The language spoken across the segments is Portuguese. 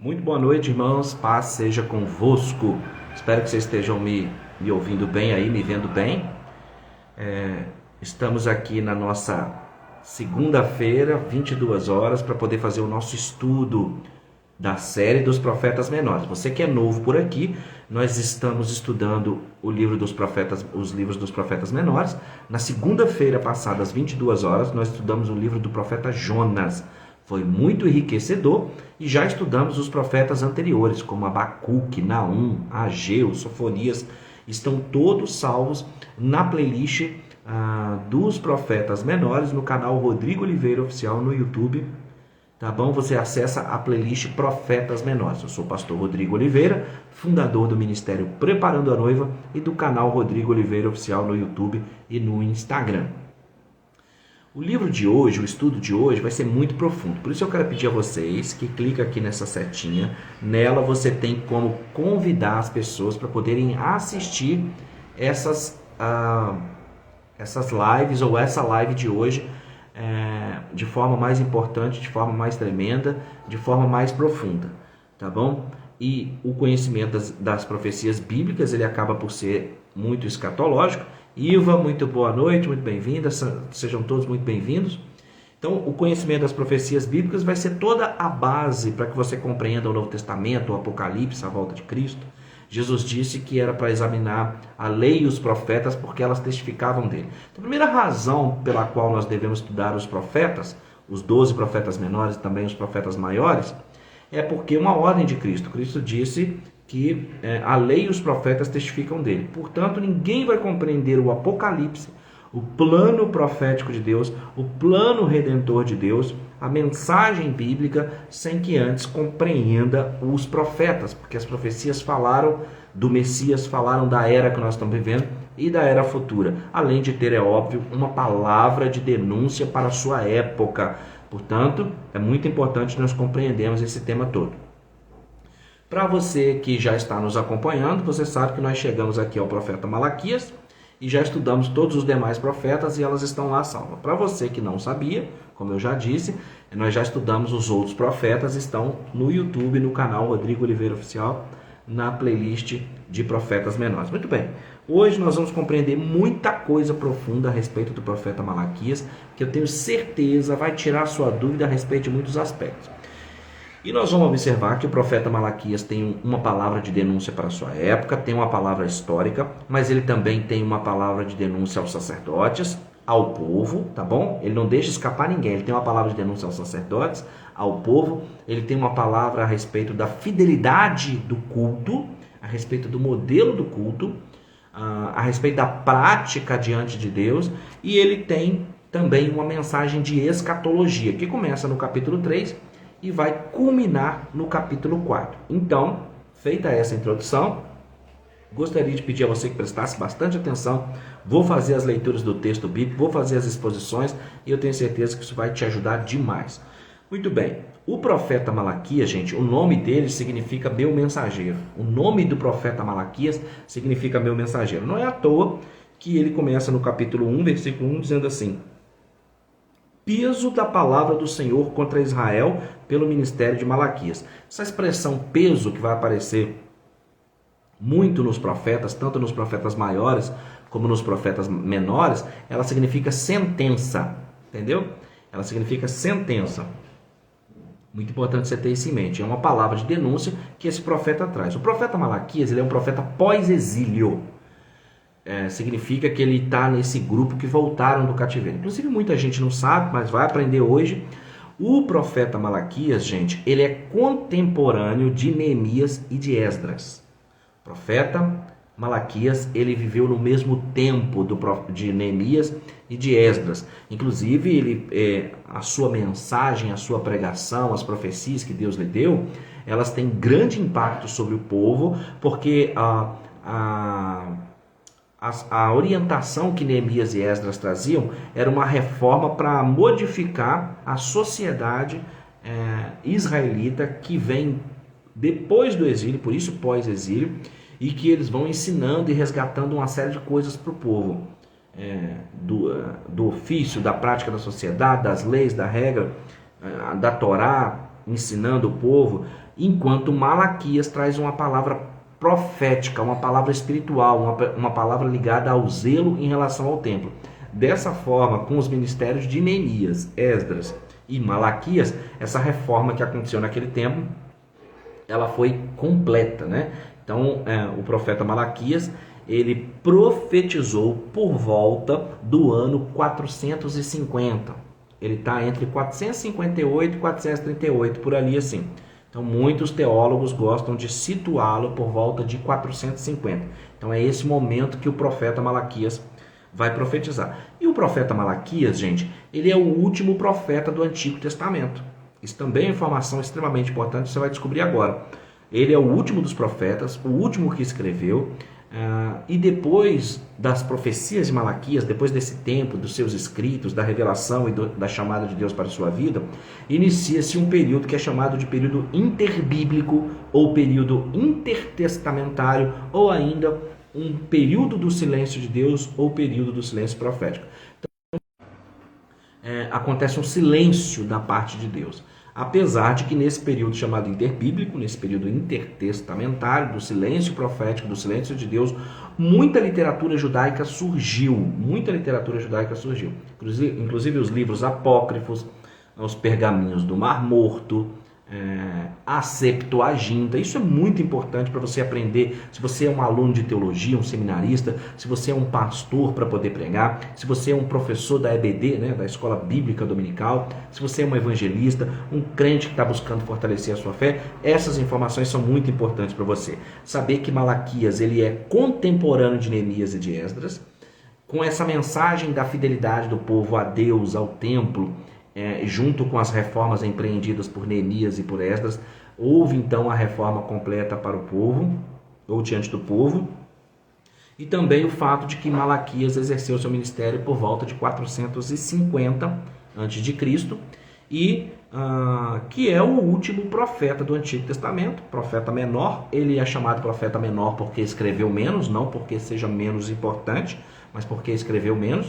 Muito boa noite, irmãos. Paz seja convosco. Espero que vocês estejam me ouvindo bem aí, me vendo bem. Estamos aqui na nossa segunda-feira, 22 horas, para poder fazer o nosso estudo da série dos profetas menores. Você que é novo por aqui, nós estamos estudando o livro dos profetas, os livros dos profetas menores. Na segunda-feira passada, às 22 horas, nós estudamos o livro do profeta Jonas. Foi muito enriquecedor e já estudamos os profetas anteriores, como Abacuque, Naum, Ageu, Sofonias. Estão todos salvos na playlist dos profetas menores no canal Rodrigo Oliveira Oficial no YouTube. Tá bom? Você acessa a playlist Profetas Menores. Eu sou o pastor Rodrigo Oliveira, fundador do Ministério Preparando a Noiva e do canal Rodrigo Oliveira Oficial no YouTube e no Instagram. O livro de hoje, o estudo de hoje vai ser muito profundo. Por isso eu quero pedir a vocês que cliquem aqui nessa setinha. Nela você tem como convidar as pessoas para poderem assistir essas lives ou essa live de hoje de forma mais importante, de forma mais tremenda, de forma mais profunda, tá bom? E o conhecimento das profecias bíblicas, ele acaba por ser muito escatológico. Iva, muito boa noite, muito bem-vinda, sejam todos muito bem-vindos. Então, o conhecimento das profecias bíblicas vai ser toda a base para que você compreenda o Novo Testamento, o Apocalipse, a volta de Cristo. Jesus disse que era para examinar a lei e os profetas porque elas testificavam dele. Então, a primeira razão pela qual nós devemos estudar os profetas, os 12 profetas menores e também os profetas maiores, é porque uma ordem de Cristo. Cristo disse que a lei e os profetas testificam dele. Portanto, ninguém vai compreender o Apocalipse, o plano profético de Deus, o plano redentor de Deus, a mensagem bíblica, sem que antes compreenda os profetas, porque as profecias falaram do Messias, falaram da era que nós estamos vivendo e da era futura, além de ter, é óbvio, uma palavra de denúncia para a sua época. Portanto, é muito importante nós compreendermos esse tema todo. Para você que já está nos acompanhando, você sabe que nós chegamos aqui ao profeta Malaquias e já estudamos todos os demais profetas e elas estão lá salvas. Para você que não sabia, como eu já disse, nós já estudamos os outros profetas, estão no YouTube, no canal Rodrigo Oliveira Oficial, na playlist de profetas menores. Muito bem, hoje nós vamos compreender muita coisa profunda a respeito do profeta Malaquias, que eu tenho certeza vai tirar sua dúvida a respeito de muitos aspectos. E nós vamos observar que o profeta Malaquias tem uma palavra de denúncia para a sua época, tem uma palavra histórica, mas ele também tem uma palavra de denúncia aos sacerdotes, ao povo, tá bom? Ele não deixa escapar ninguém, ele tem uma palavra de denúncia aos sacerdotes, ao povo, ele tem uma palavra a respeito da fidelidade do culto, a respeito do modelo do culto, a respeito da prática diante de Deus, e ele tem também uma mensagem de escatologia, que começa no capítulo 3, e vai culminar no capítulo 4. Então, feita essa introdução, gostaria de pedir a você que prestasse bastante atenção. Vou fazer as leituras do texto bíblico, vou fazer as exposições e eu tenho certeza que isso vai te ajudar demais. Muito bem, o profeta Malaquias, gente, o nome dele significa meu mensageiro. O nome do profeta Malaquias significa meu mensageiro. Não é à toa que ele começa no capítulo 1, versículo 1, dizendo assim: peso da palavra do Senhor contra Israel pelo ministério de Malaquias. Essa expressão peso, que vai aparecer muito nos profetas, tanto nos profetas maiores como nos profetas menores, ela significa sentença, entendeu? Ela significa sentença. Muito importante você ter isso em mente. É uma palavra de denúncia que esse profeta traz. O profeta Malaquias, ele é um profeta pós-exílio. Significa que ele está nesse grupo que voltaram do cativeiro. Inclusive muita gente não sabe, mas vai aprender hoje. O profeta Malaquias, gente, ele é contemporâneo de Neemias e de Esdras. O profeta Malaquias, ele viveu no mesmo tempo de Neemias e de Esdras. Inclusive, a sua mensagem, a sua pregação, as profecias que Deus lhe deu, elas têm grande impacto sobre o povo, porque a orientação que Neemias e Esdras traziam era uma reforma para modificar a sociedade israelita que vem depois do exílio, por isso pós-exílio, e que eles vão ensinando e resgatando uma série de coisas para o povo, do ofício, da prática da sociedade, das leis, da regra, da Torá, ensinando o povo, enquanto Malaquias traz uma palavra profética, uma palavra espiritual, uma palavra ligada ao zelo em relação ao templo. Dessa forma, com os ministérios de Neemias, Esdras e Malaquias, essa reforma que aconteceu naquele tempo, ela foi completa, né? Então, o profeta Malaquias, ele profetizou por volta do ano 450. Ele está entre 458 e 438, por ali assim. Então, muitos teólogos gostam de situá-lo por volta de 450. Então, é esse momento que o profeta Malaquias vai profetizar. E o profeta Malaquias, gente, ele é o último profeta do Antigo Testamento. Isso também é informação extremamente importante, você vai descobrir agora. Ele é o último dos profetas, o último que escreveu, e depois das profecias de Malaquias, depois desse tempo, dos seus escritos, da revelação e da chamada de Deus para a sua vida, inicia-se um período que é chamado de período interbíblico, ou período intertestamentário, ou ainda um período do silêncio de Deus, ou período do silêncio profético. Então, acontece um silêncio da parte de Deus. Apesar de que nesse período chamado interbíblico, nesse período intertestamentário, do silêncio profético, do silêncio de Deus, muita literatura judaica surgiu. Inclusive os livros apócrifos, os pergaminhos do Mar Morto, a Septuaginta. Isso é muito importante para você aprender. Se você é um aluno de teologia, um seminarista, se você é um pastor para poder pregar, se você é um professor da EBD, né, da Escola Bíblica Dominical, se você é um evangelista, um crente que está buscando fortalecer a sua fé, essas informações são muito importantes para você. Saber que Malaquias ele é contemporâneo de Neemias e de Esdras, com essa mensagem da fidelidade do povo a Deus, ao templo, junto com as reformas empreendidas por Neemias e por Esdras, houve então a reforma completa para o povo, ou diante do povo, e também o fato de que Malaquias exerceu seu ministério por volta de 450 a.C., e que é o último profeta do Antigo Testamento, profeta menor. Ele é chamado profeta menor porque escreveu menos, não porque seja menos importante, mas porque escreveu menos.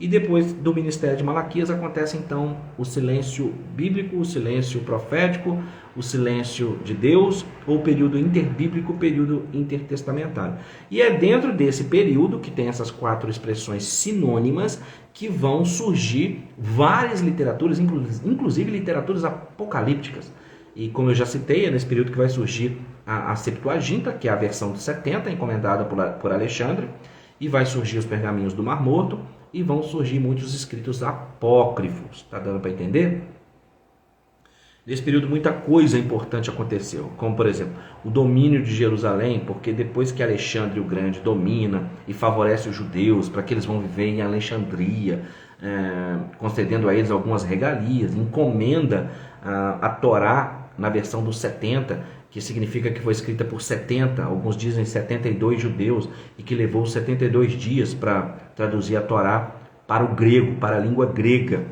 E depois do ministério de Malaquias acontece então o silêncio bíblico, o silêncio profético, o silêncio de Deus, ou período interbíblico, período intertestamentário. E é dentro desse período, que tem essas 4 expressões sinônimas, que vão surgir várias literaturas, inclusive literaturas apocalípticas. E como eu já citei, é nesse período que vai surgir a Septuaginta, que é a versão de 70, encomendada por Alexandre, e vai surgir os pergaminhos do Mar Morto, e vão surgir muitos escritos apócrifos. Está dando para entender? Nesse período muita coisa importante aconteceu, como por exemplo, o domínio de Jerusalém, porque depois que Alexandre o Grande domina e favorece os judeus para que eles vão viver em Alexandria, concedendo a eles algumas regalias, encomenda a Torá na versão dos 70, que significa que foi escrita por 70, alguns dizem 72 judeus, e que levou 72 dias para traduzir a Torá para o grego, para a língua grega.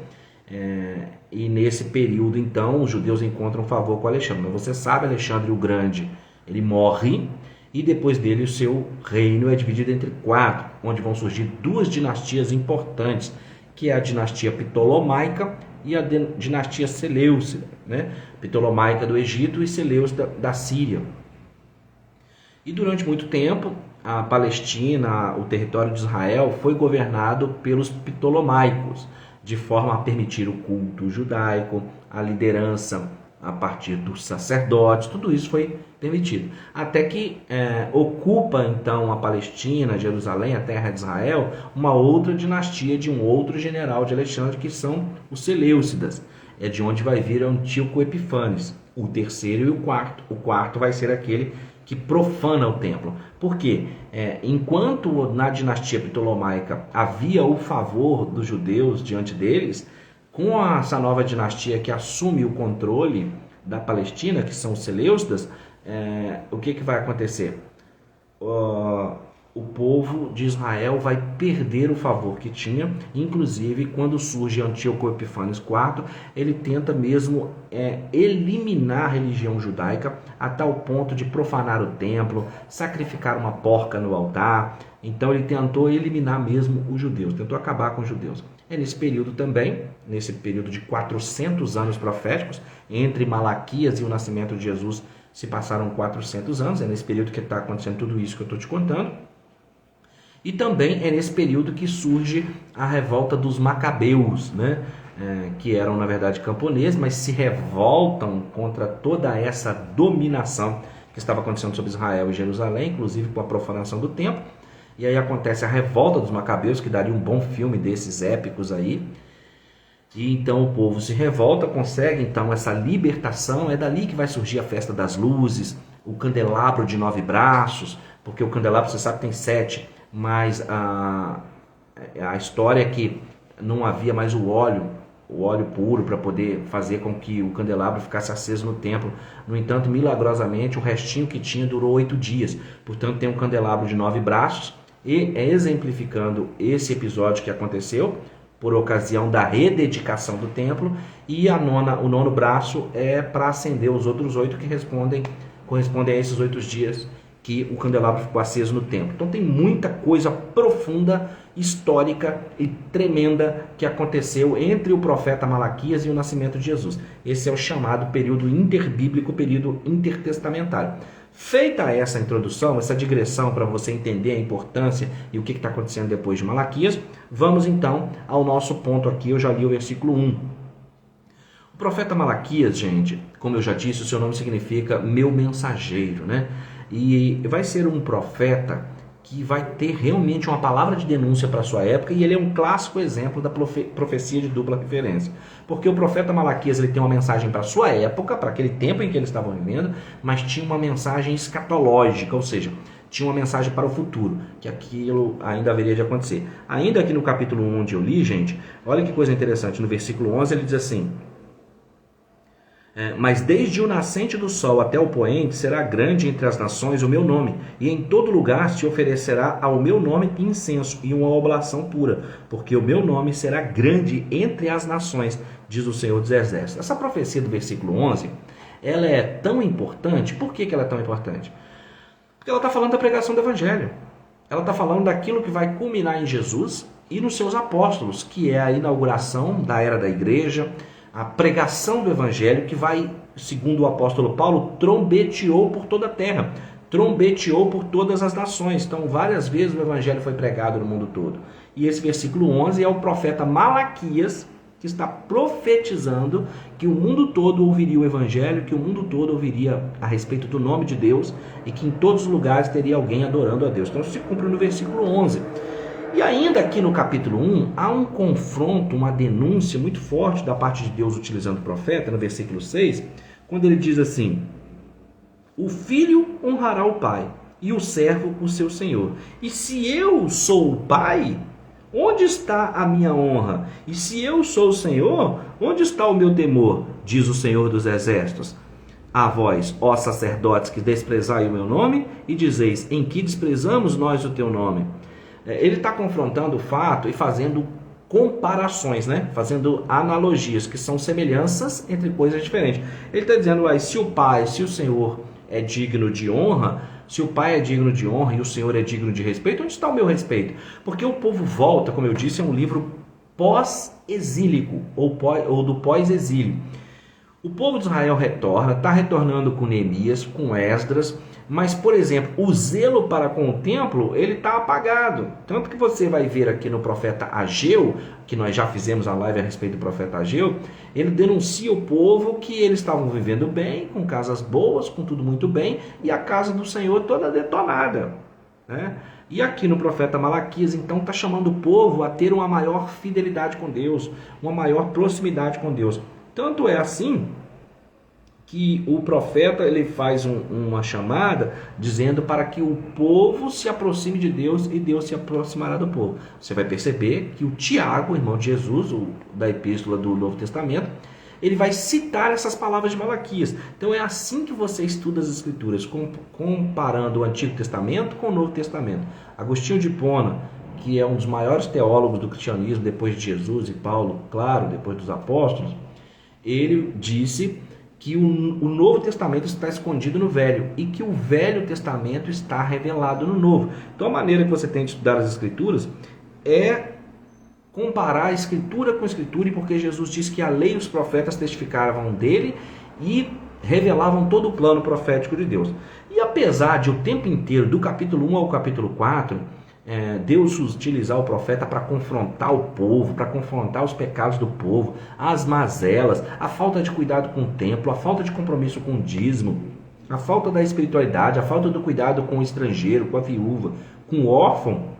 E nesse período, então, os judeus encontram favor com Alexandre. Mas você sabe, Alexandre o Grande, ele morre, e depois dele o seu reino é dividido entre 4, onde vão surgir 2 dinastias importantes, que é a dinastia Ptolomaica e a dinastia Seleucida, né? Ptolomaica do Egito e Seleucida da Síria. E durante muito tempo, a Palestina, o território de Israel, foi governado pelos Ptolomaicos, de forma a permitir o culto judaico, a liderança a partir dos sacerdotes, tudo isso foi permitido. Até que ocupa então a Palestina, Jerusalém, a terra de Israel, uma outra dinastia de um outro general de Alexandre, que são os Seleucidas. É de onde vai vir Antíoco Epifanes, o terceiro e o quarto. O quarto vai ser aquele que profana o templo. Por quê? Enquanto na dinastia Ptolomaica havia o favor dos judeus diante deles, com essa nova dinastia que assume o controle da Palestina, que são os Seleucidas, o que vai acontecer? o povo de Israel vai perder o favor que tinha. Inclusive, quando surge Antíoco Epifânios IV, ele tenta mesmo eliminar a religião judaica a tal ponto de profanar o templo, sacrificar uma porca no altar. Então ele tentou eliminar mesmo os judeus, tentou acabar com os judeus. É nesse período também, nesse período de 400 anos proféticos, entre Malaquias e o nascimento de Jesus se passaram 400 anos, é nesse período que está acontecendo tudo isso que eu estou te contando. E também é nesse período que surge a revolta dos Macabeus, né? Que eram na verdade camponeses, mas se revoltam contra toda essa dominação que estava acontecendo sobre Israel e Jerusalém, inclusive com a profanação do templo. E aí acontece a revolta dos Macabeus, que daria um bom filme desses épicos aí. E então o povo se revolta, consegue então essa libertação. É dali que vai surgir a festa das luzes, o candelabro de 9 braços, porque o candelabro, você sabe, tem 7, mas a história é que não havia mais o óleo puro para poder fazer com que o candelabro ficasse aceso no templo. No entanto, milagrosamente, o restinho que tinha durou 8 dias. Portanto, tem um candelabro de 9 braços, e exemplificando esse episódio que aconteceu por ocasião da rededicação do templo, e o 9º braço é para acender os outros 8 que correspondem a esses 8 dias que o candelabro ficou aceso no templo. Então tem muita coisa profunda, histórica e tremenda que aconteceu entre o profeta Malaquias e o nascimento de Jesus. Esse é o chamado período interbíblico, período intertestamentário. Feita essa introdução, essa digressão para você entender a importância e o que está acontecendo depois de Malaquias, vamos então ao nosso ponto aqui. Eu já li o versículo 1. O profeta Malaquias, gente, como eu já disse, o seu nome significa meu mensageiro, né? E vai ser um profeta que vai ter realmente uma palavra de denúncia para a sua época, e ele é um clássico exemplo da profecia de dupla referência. Porque o profeta Malaquias ele tem uma mensagem para a sua época, para aquele tempo em que eles estavam vivendo, mas tinha uma mensagem escatológica, ou seja, tinha uma mensagem para o futuro, que aquilo ainda haveria de acontecer. Ainda aqui no capítulo 1 onde eu li, gente, olha que coisa interessante, no versículo 11 ele diz assim: mas desde o nascente do sol até o poente será grande entre as nações o meu nome, e em todo lugar se oferecerá ao meu nome incenso e uma oblação pura, porque o meu nome será grande entre as nações, diz o Senhor dos Exércitos. Essa profecia do versículo 11, ela é tão importante. Por que ela é tão importante? Porque ela está falando da pregação do Evangelho. Ela está falando daquilo que vai culminar em Jesus e nos seus apóstolos, que é a inauguração da era da igreja, a pregação do Evangelho que vai, segundo o apóstolo Paulo, trombeteou por toda a terra, trombeteou por todas as nações. Então, várias vezes o Evangelho foi pregado no mundo todo. E esse versículo 11 é o profeta Malaquias que está profetizando que o mundo todo ouviria o Evangelho, que o mundo todo ouviria a respeito do nome de Deus e que em todos os lugares teria alguém adorando a Deus. Então, isso se cumpre no versículo 11. E ainda aqui no capítulo 1, há um confronto, uma denúncia muito forte da parte de Deus utilizando o profeta, no versículo 6, quando ele diz assim: o filho honrará o pai, e o servo o seu senhor. E se eu sou o pai, onde está a minha honra? E se eu sou o Senhor, onde está o meu temor? Diz o Senhor dos Exércitos. A vós, ó sacerdotes, que desprezai o meu nome, e dizeis: em que desprezamos nós o teu nome? Ele está confrontando o fato e fazendo comparações, né? Fazendo analogias, que são semelhanças entre coisas diferentes. Ele está dizendo: se o Pai, se o Senhor é digno de honra, se o Pai é digno de honra e o Senhor é digno de respeito, onde está o meu respeito? Porque o povo volta, como eu disse, é um livro pós-exílico, ou do pós-exílio. O povo de Israel retorna, está retornando com Neemias, com Esdras, mas, por exemplo, o zelo para com o templo, ele está apagado. Tanto que você vai ver aqui no profeta Ageu, que nós já fizemos a live a respeito do profeta Ageu, ele denuncia o povo que eles estavam vivendo bem, com casas boas, com tudo muito bem, e a casa do Senhor toda detonada, né? E aqui no profeta Malaquias, então, está chamando o povo a ter uma maior fidelidade com Deus, uma maior proximidade com Deus. Tanto é assim que o profeta ele faz uma chamada dizendo para que o povo se aproxime de Deus e Deus se aproximará do povo. Você vai perceber que o Tiago, irmão de Jesus, da epístola do Novo Testamento, ele vai citar essas palavras de Malaquias. Então é assim que você estuda as Escrituras, comparando o Antigo Testamento com o Novo Testamento. Agostinho de Hipona, que é um dos maiores teólogos do cristianismo depois de Jesus e Paulo, claro, depois dos apóstolos, ele disse que o Novo Testamento está escondido no Velho e que o Velho Testamento está revelado no Novo. Então a maneira que você tem de estudar as Escrituras é comparar a Escritura com a Escritura, e porque Jesus disse que a lei e os profetas testificavam dele e revelavam todo o plano profético de Deus. E apesar de o tempo inteiro, do capítulo 1 ao capítulo 4, Deus utilizar o profeta para confrontar o povo, para confrontar os pecados do povo, as mazelas, a falta de cuidado com o templo, a falta de compromisso com o dízimo, a falta da espiritualidade, a falta do cuidado com o estrangeiro, com a viúva, com o órfão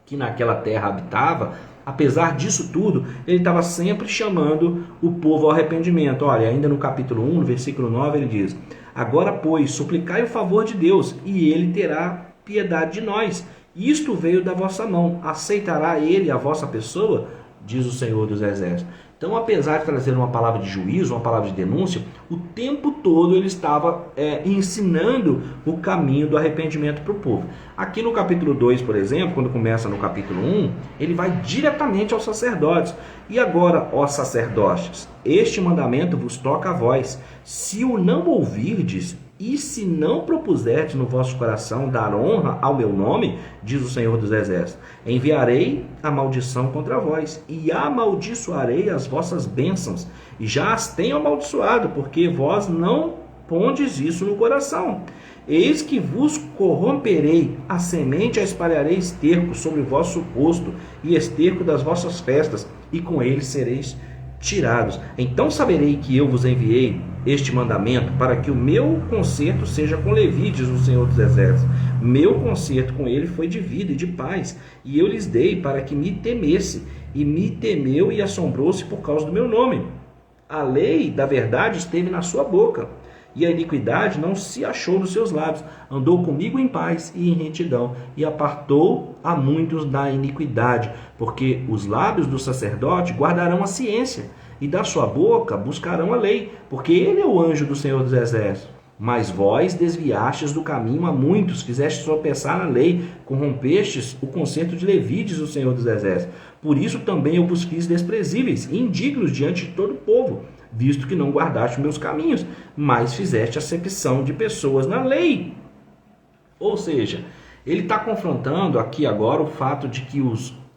que naquela terra habitava. Apesar disso tudo, ele estava sempre chamando o povo ao arrependimento. Olha, ainda no capítulo 1, no versículo 9, ele diz: agora, pois, suplicai o favor de Deus, e ele terá piedade de nós. Isto veio da vossa mão. Aceitará ele a vossa pessoa? Diz o Senhor dos Exércitos. Então, apesar de trazer uma palavra de juízo, uma palavra de denúncia, o tempo todo ele estava ensinando o caminho do arrependimento para o povo. Aqui no capítulo 2, por exemplo, quando começa no capítulo 1, ele vai diretamente aos sacerdotes. E agora, ó sacerdotes, este mandamento vos toca a vós. Se o não ouvirdes, e se não propuserdes no vosso coração dar honra ao meu nome, diz o Senhor dos Exércitos, enviarei a maldição contra vós, e amaldiçoarei as vossas bênçãos, e já as tenho amaldiçoado, porque vós não pondes isso no coração. Eis que vos corromperei, a semente a espalharei esterco sobre o vosso rosto, e esterco das vossas festas, e com ele sereis tirados. Então saberei que eu vos enviei este mandamento para que o meu concerto seja com Levi, diz o Senhor dos Exércitos. Meu concerto com ele foi de vida e de paz, e eu lhes dei para que me temesse, e me temeu e assombrou-se por causa do meu nome. A lei da verdade esteve na sua boca, e a iniquidade não se achou nos seus lábios. Andou comigo em paz e em retidão, e apartou a muitos da iniquidade, porque os lábios do sacerdote guardarão a ciência, e da sua boca buscarão a lei, porque ele é o anjo do Senhor dos Exércitos. Mas vós desviastes do caminho a muitos, quisestes tropeçar na lei, corrompestes o concerto de Levi, diz o Senhor dos Exércitos. Por isso também eu vos fiz desprezíveis e indignos diante de todo o povo, visto que não guardaste meus caminhos, mas fizeste acepção de pessoas na lei. Ou seja, ele está confrontando aqui agora o fato de que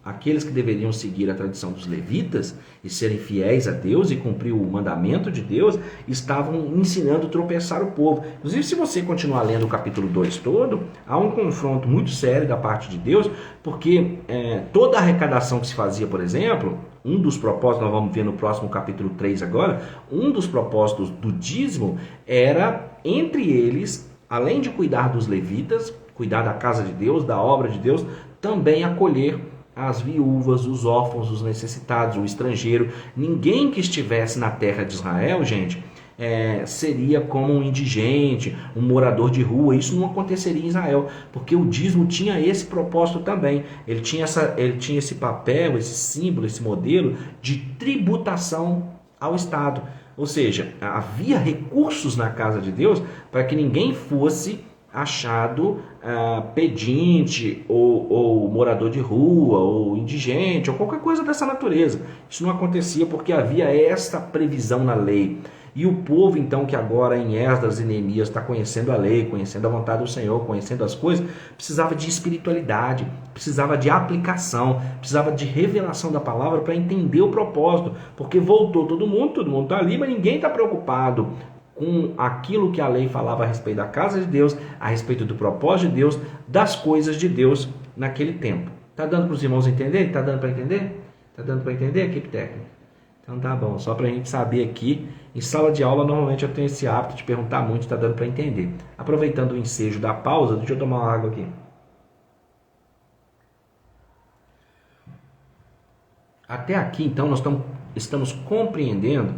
aqueles que deveriam seguir a tradição dos levitas e serem fiéis a Deus e cumprir o mandamento de Deus, estavam ensinando a tropeçar o povo. Inclusive, se você continuar lendo o capítulo 2 todo, há um confronto muito sério da parte de Deus, porque toda a arrecadação que se fazia, por exemplo, um dos propósitos, nós vamos ver no próximo capítulo 3 agora, um dos propósitos do dízimo era, entre eles, além de cuidar dos levitas, cuidar da casa de Deus, da obra de Deus, também acolher as viúvas, os órfãos, os necessitados, o estrangeiro. Ninguém que estivesse na terra de Israel, gente, seria como um indigente, um morador de rua. Isso não aconteceria em Israel, porque o dízimo tinha esse propósito também. Ele tinha esse papel, esse símbolo, esse modelo de tributação ao Estado. Ou seja, havia recursos na casa de Deus para que ninguém fosse achado pedinte ou morador de rua ou indigente ou qualquer coisa dessa natureza. Isso não acontecia porque havia esta previsão na lei. E o povo, então, que agora em Esdras e Neemias está conhecendo a lei, conhecendo a vontade do Senhor, conhecendo as coisas, precisava de espiritualidade, precisava de aplicação, precisava de revelação da palavra para entender o propósito, porque voltou todo mundo está ali, mas ninguém está preocupado com aquilo que a lei falava a respeito da casa de Deus, a respeito do propósito de Deus, das coisas de Deus naquele tempo. Está dando para os irmãos entenderem? Está dando para entender? Está dando para entender, equipe técnica? Então tá bom, só para a gente saber aqui. Em sala de aula, normalmente eu tenho esse hábito de perguntar muito, está dando para entender. Aproveitando o ensejo da pausa, deixa eu tomar uma água aqui. Até aqui, então, nós estamos compreendendo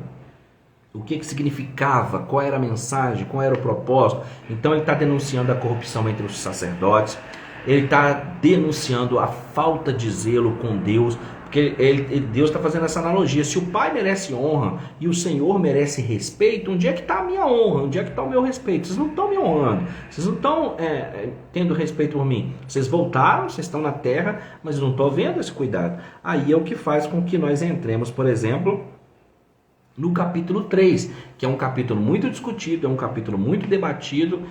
o que significava, qual era a mensagem, qual era o propósito. Então ele está denunciando a corrupção entre os sacerdotes, ele está denunciando a falta de zelo com Deus, porque Deus está fazendo essa analogia. Se o pai merece honra e o Senhor merece respeito, onde é que está a minha honra? Onde é que está o meu respeito? Vocês não estão me honrando, vocês não estão tendo respeito por mim. Vocês voltaram, vocês estão na terra, mas eu não estou vendo esse cuidado. Aí é o que faz com que nós entremos, por exemplo, no capítulo 3, que é um capítulo muito discutido, é um capítulo muito debatido,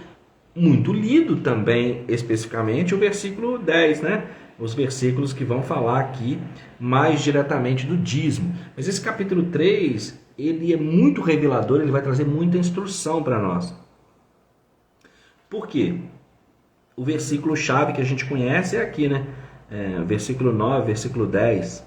muito lido também, especificamente o versículo 10, né? Os versículos que vão falar aqui mais diretamente do dízimo. Mas esse capítulo 3, ele é muito revelador, ele vai trazer muita instrução para nós. Por quê? O versículo-chave que a gente conhece é aqui, né? Versículo 9, versículo 10,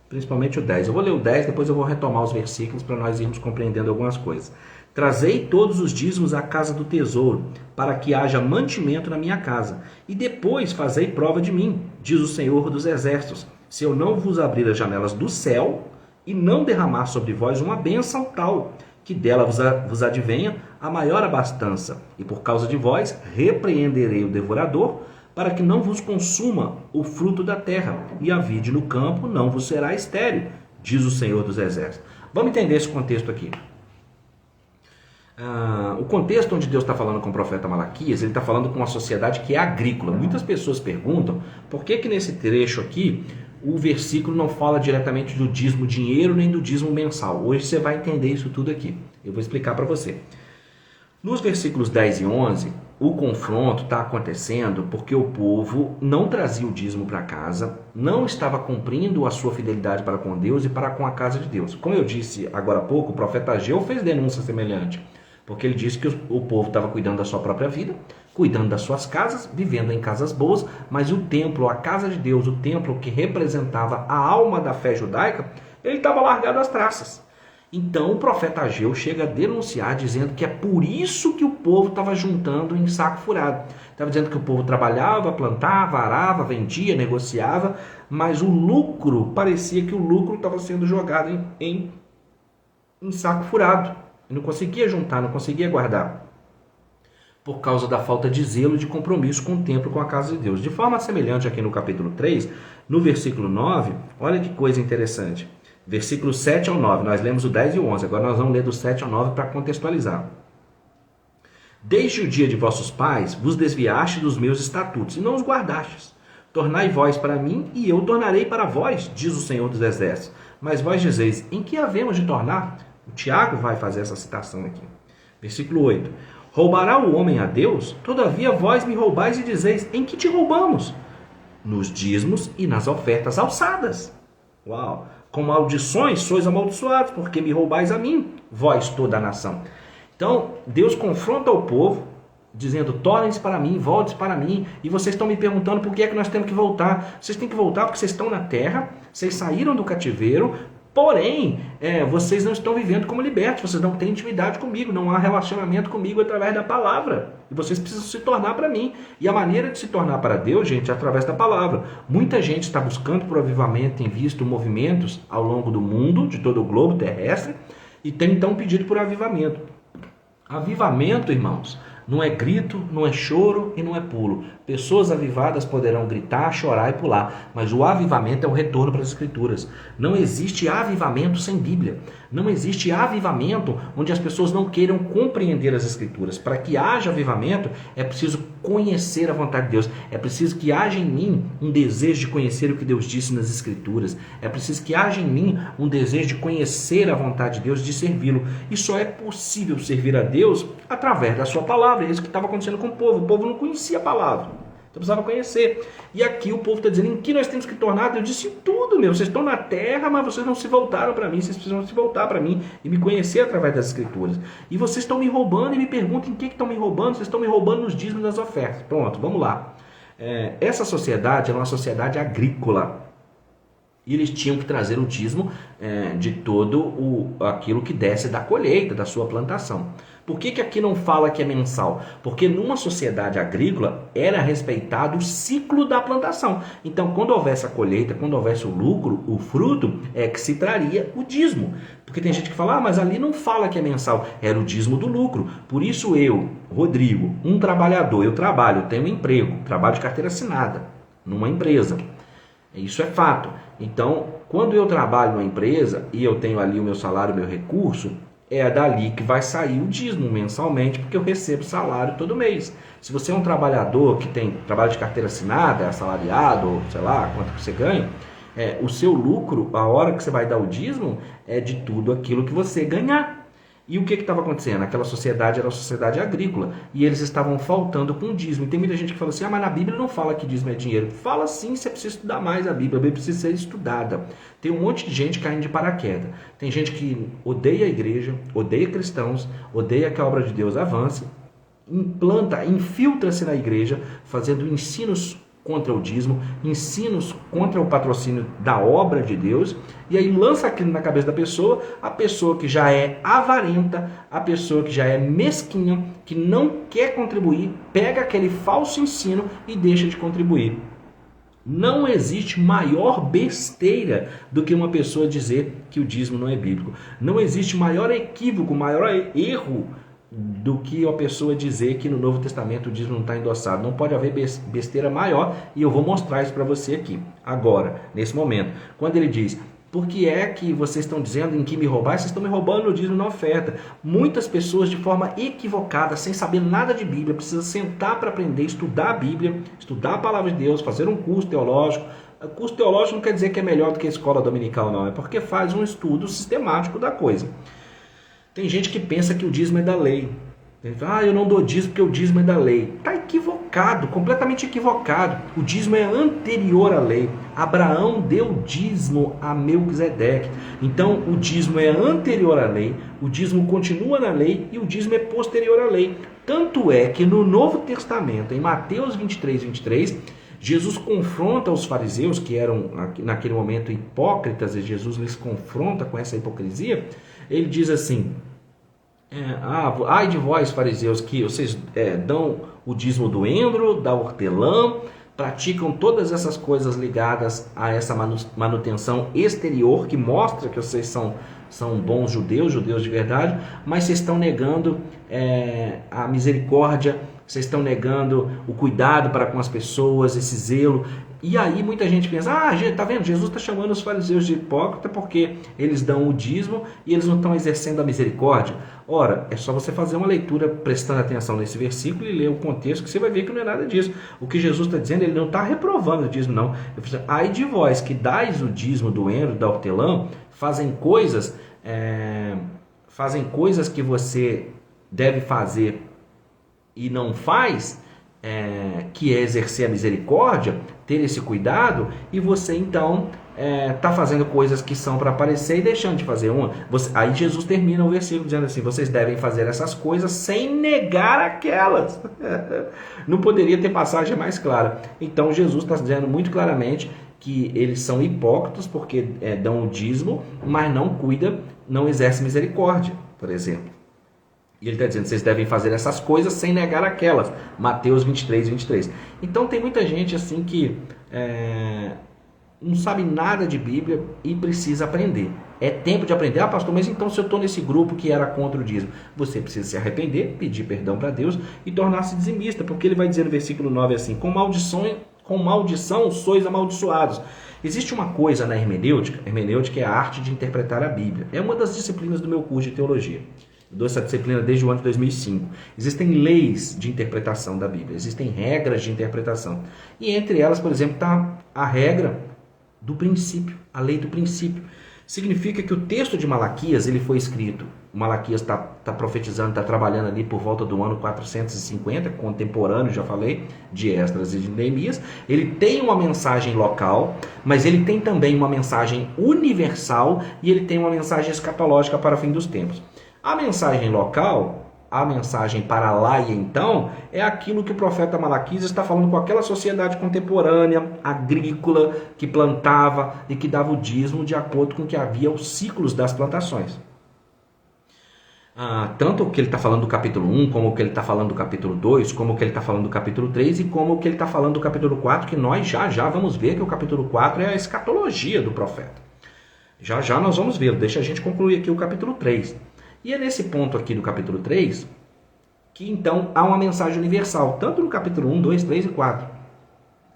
principalmente o 10. Eu vou ler o 10, depois eu vou retomar os versículos para nós irmos compreendendo algumas coisas. Trazei todos os dízimos à casa do tesouro, para que haja mantimento na minha casa. E depois fazei prova de mim, diz o Senhor dos Exércitos, se eu não vos abrir as janelas do céu e não derramar sobre vós uma bênção tal, que dela vos advenha a maior abastança. E por causa de vós repreenderei o devorador, para que não vos consuma o fruto da terra, e a vide no campo não vos será estéril, diz o Senhor dos Exércitos. Vamos entender esse contexto aqui. O contexto onde Deus está falando com o profeta Malaquias, ele está falando com uma sociedade que é agrícola. Muitas pessoas perguntam por que nesse trecho aqui o versículo não fala diretamente do dízimo dinheiro nem do dízimo mensal. Hoje você vai entender isso tudo aqui. Eu vou explicar para você. Nos versículos 10 e 11, o confronto está acontecendo porque o povo não trazia o dízimo para casa, não estava cumprindo a sua fidelidade para com Deus e para com a casa de Deus. Como eu disse agora há pouco, o profeta Ageu fez denúncia semelhante, porque ele disse que o povo estava cuidando da sua própria vida, cuidando das suas casas, vivendo em casas boas, mas o templo, a casa de Deus, o templo que representava a alma da fé judaica, ele estava largado às traças. Então o profeta Ageu chega a denunciar, dizendo que é por isso que o povo estava juntando em saco furado. Estava dizendo que o povo trabalhava, plantava, arava, vendia, negociava, mas o lucro, parecia que o lucro estava sendo jogado em saco furado. Não conseguia juntar, não conseguia guardar, por causa da falta de zelo e de compromisso com o templo, com a casa de Deus. De forma semelhante aqui no capítulo 3, no versículo 9, olha que coisa interessante. Versículos 7 ao 9, nós lemos o 10 e o 11, agora nós vamos ler do 7 ao 9 para contextualizar. Desde o dia de vossos pais vos desviaste dos meus estatutos e não os guardastes. Tornai vós para mim e eu tornarei para vós, diz o Senhor dos Exércitos. Mas vós dizeis, em que havemos de tornar? O Tiago vai fazer essa citação aqui. Versículo 8. Roubará o homem a Deus? Todavia vós me roubais e dizeis, em que te roubamos? Nos dízimos e nas ofertas alçadas. Uau! Com maldições sois amaldiçoados, porque me roubais a mim, vós toda a nação. Então, Deus confronta o povo, dizendo, tornem-se para mim, voltem-se para mim, e vocês estão me perguntando por que é que nós temos que voltar. Vocês têm que voltar porque vocês estão na terra, vocês saíram do cativeiro, porém, vocês não estão vivendo como libertos, vocês não têm intimidade comigo, não há relacionamento comigo através da palavra. E vocês precisam se tornar para mim. E a maneira de se tornar para Deus, gente, é através da palavra. Muita gente está buscando por avivamento, tem visto movimentos ao longo do mundo, de todo o globo terrestre, e tem então pedido por avivamento. Avivamento, irmãos, não é grito, não é choro e não é pulo. Pessoas avivadas poderão gritar, chorar e pular, mas o avivamento é o retorno para as Escrituras. Não existe avivamento sem Bíblia. Não existe avivamento onde as pessoas não queiram compreender as Escrituras. Para que haja avivamento, é preciso conhecer a vontade de Deus. É preciso que haja em mim um desejo de conhecer o que Deus disse nas Escrituras. É preciso que haja em mim um desejo de conhecer a vontade de Deus, de servi-lo. E só é possível servir a Deus através da sua palavra. É isso que estava acontecendo com o povo. O povo não conhecia a palavra. Então precisava conhecer. E aqui o povo está dizendo, em que nós temos que tornar? Deus disse, tudo, meu. Vocês estão na terra, mas vocês não se voltaram para mim. Vocês precisam se voltar para mim e me conhecer através das Escrituras. E vocês estão me roubando e me perguntam em que estão me roubando. Vocês estão me roubando nos dízimos das ofertas. Pronto, vamos lá. Essa sociedade é uma sociedade agrícola. E eles tinham que trazer o dízimo de todo aquilo que desce da colheita, da sua plantação. Por que aqui não fala que é mensal? Porque numa sociedade agrícola era respeitado o ciclo da plantação. Então, quando houvesse a colheita, quando houvesse o lucro, o fruto, é que se traria o dízimo. Porque tem gente que fala, mas ali não fala que é mensal. Era o dízimo do lucro. Por isso eu, Rodrigo, um trabalhador, eu trabalho, eu tenho um emprego, trabalho de carteira assinada numa empresa. Isso é fato. Então, quando eu trabalho numa empresa e eu tenho ali o meu salário, o meu recurso, é dali que vai sair o dízimo mensalmente, porque eu recebo salário todo mês. Se você é um trabalhador que tem trabalho de carteira assinada, assalariado, ou sei lá, quanto que você ganha, o seu lucro, a hora que você vai dar o dízimo, é de tudo aquilo que você ganhar. E o que estava acontecendo? Aquela sociedade era uma sociedade agrícola e eles estavam faltando com o dízimo. E tem muita gente que fala assim, mas na Bíblia não fala que dízimo é dinheiro. Fala sim, você precisa estudar mais a Bíblia precisa ser estudada. Tem um monte de gente caindo de paraquedas. Tem gente que odeia a igreja, odeia cristãos, odeia que a obra de Deus avance, infiltra-se na igreja, fazendo ensinos contra o dízimo, ensinos contra o patrocínio da obra de Deus, e aí lança aquilo na cabeça da pessoa, a pessoa que já é avarenta, a pessoa que já é mesquinha, que não quer contribuir, pega aquele falso ensino e deixa de contribuir. Não existe maior besteira do que uma pessoa dizer que o dízimo não é bíblico. Não existe maior equívoco, maior erro do que a pessoa dizer que no Novo Testamento o dízimo não está endossado. Não pode haver besteira maior, e eu vou mostrar isso para você aqui, agora, nesse momento. Quando ele diz, por que é que vocês estão dizendo em que me roubar? Vocês estão me roubando no dízimo na oferta. Muitas pessoas de forma equivocada, sem saber nada de Bíblia, precisam sentar para aprender, estudar a Bíblia, estudar a palavra de Deus, fazer um curso teológico. O curso teológico não quer dizer que é melhor do que a escola dominical, não. É porque faz um estudo sistemático da coisa. Tem gente que pensa que o dízimo é da lei. Ele fala, eu não dou dízimo porque o dízimo é da lei. Está equivocado, completamente equivocado. O dízimo é anterior à lei. Abraão deu dízimo a Melquisedeque. Então, o dízimo é anterior à lei, o dízimo continua na lei e o dízimo é posterior à lei. Tanto é que no Novo Testamento, em Mateus 23, Jesus confronta os fariseus, que eram naquele momento hipócritas, e Jesus lhes confronta com essa hipocrisia. Ele diz assim, ai de vós fariseus, que vocês dão o dízimo do endro, da hortelã, praticam todas essas coisas ligadas a essa manutenção exterior, que mostra que vocês são bons judeus de verdade, mas vocês estão negando a misericórdia, vocês estão negando o cuidado para com as pessoas, esse zelo. E aí muita gente pensa, tá vendo, Jesus está chamando os fariseus de hipócrita porque eles dão o dízimo e eles não estão exercendo a misericórdia. Ora, é só você fazer uma leitura prestando atenção nesse versículo e ler o contexto, que você vai ver que não é nada disso. O que Jesus está dizendo, ele não está reprovando o dízimo, não. Ele fala, ai de vós que dais o dízimo do endro, da hortelã, fazem coisas que você deve fazer e não faz, que é exercer a misericórdia, ter esse cuidado, e você então está fazendo coisas que são para aparecer e deixando de fazer uma. Aí Jesus termina o versículo dizendo assim, vocês devem fazer essas coisas sem negar aquelas. Não poderia ter passagem mais clara. Então Jesus está dizendo muito claramente que eles são hipócritas porque dão o dízimo, mas não exercem misericórdia, por exemplo. E ele está dizendo, vocês devem fazer essas coisas sem negar aquelas. Mateus 23. Então tem muita gente assim que não sabe nada de Bíblia e precisa aprender. É tempo de aprender. pastor, mas então se eu estou nesse grupo que era contra o dízimo, você precisa se arrepender, pedir perdão para Deus e tornar-se dizimista, porque ele vai dizer no versículo 9 assim, com maldição sois amaldiçoados. Existe uma coisa na hermenêutica é a arte de interpretar a Bíblia. É uma das disciplinas do meu curso de teologia. Eu dou essa disciplina desde o ano de 2005. Existem leis de interpretação da Bíblia, existem regras de interpretação. E entre elas, por exemplo, está a regra do princípio, a lei do princípio. Significa que o texto de Malaquias, ele foi escrito, Malaquias está profetizando, está trabalhando ali por volta do ano 450, contemporâneo, já falei, de Esdras e de Neemias. Ele tem uma mensagem local, mas ele tem também uma mensagem universal e ele tem uma mensagem escatológica para o fim dos tempos. A mensagem local a mensagem para lá e então, é aquilo que o profeta Malaquias está falando com aquela sociedade contemporânea, agrícola, que plantava e que dava o dízimo de acordo com o que havia os ciclos das plantações. Tanto o que ele está falando do capítulo 1, como o que ele está falando do capítulo 2, como o que ele está falando do capítulo 3 e como o que ele está falando do capítulo 4, que nós já vamos ver que o capítulo 4 é a escatologia do profeta. Já nós vamos ver, deixa a gente concluir aqui o capítulo 3. E é nesse ponto aqui do capítulo 3 que então há uma mensagem universal, tanto no capítulo 1, 2, 3 e 4.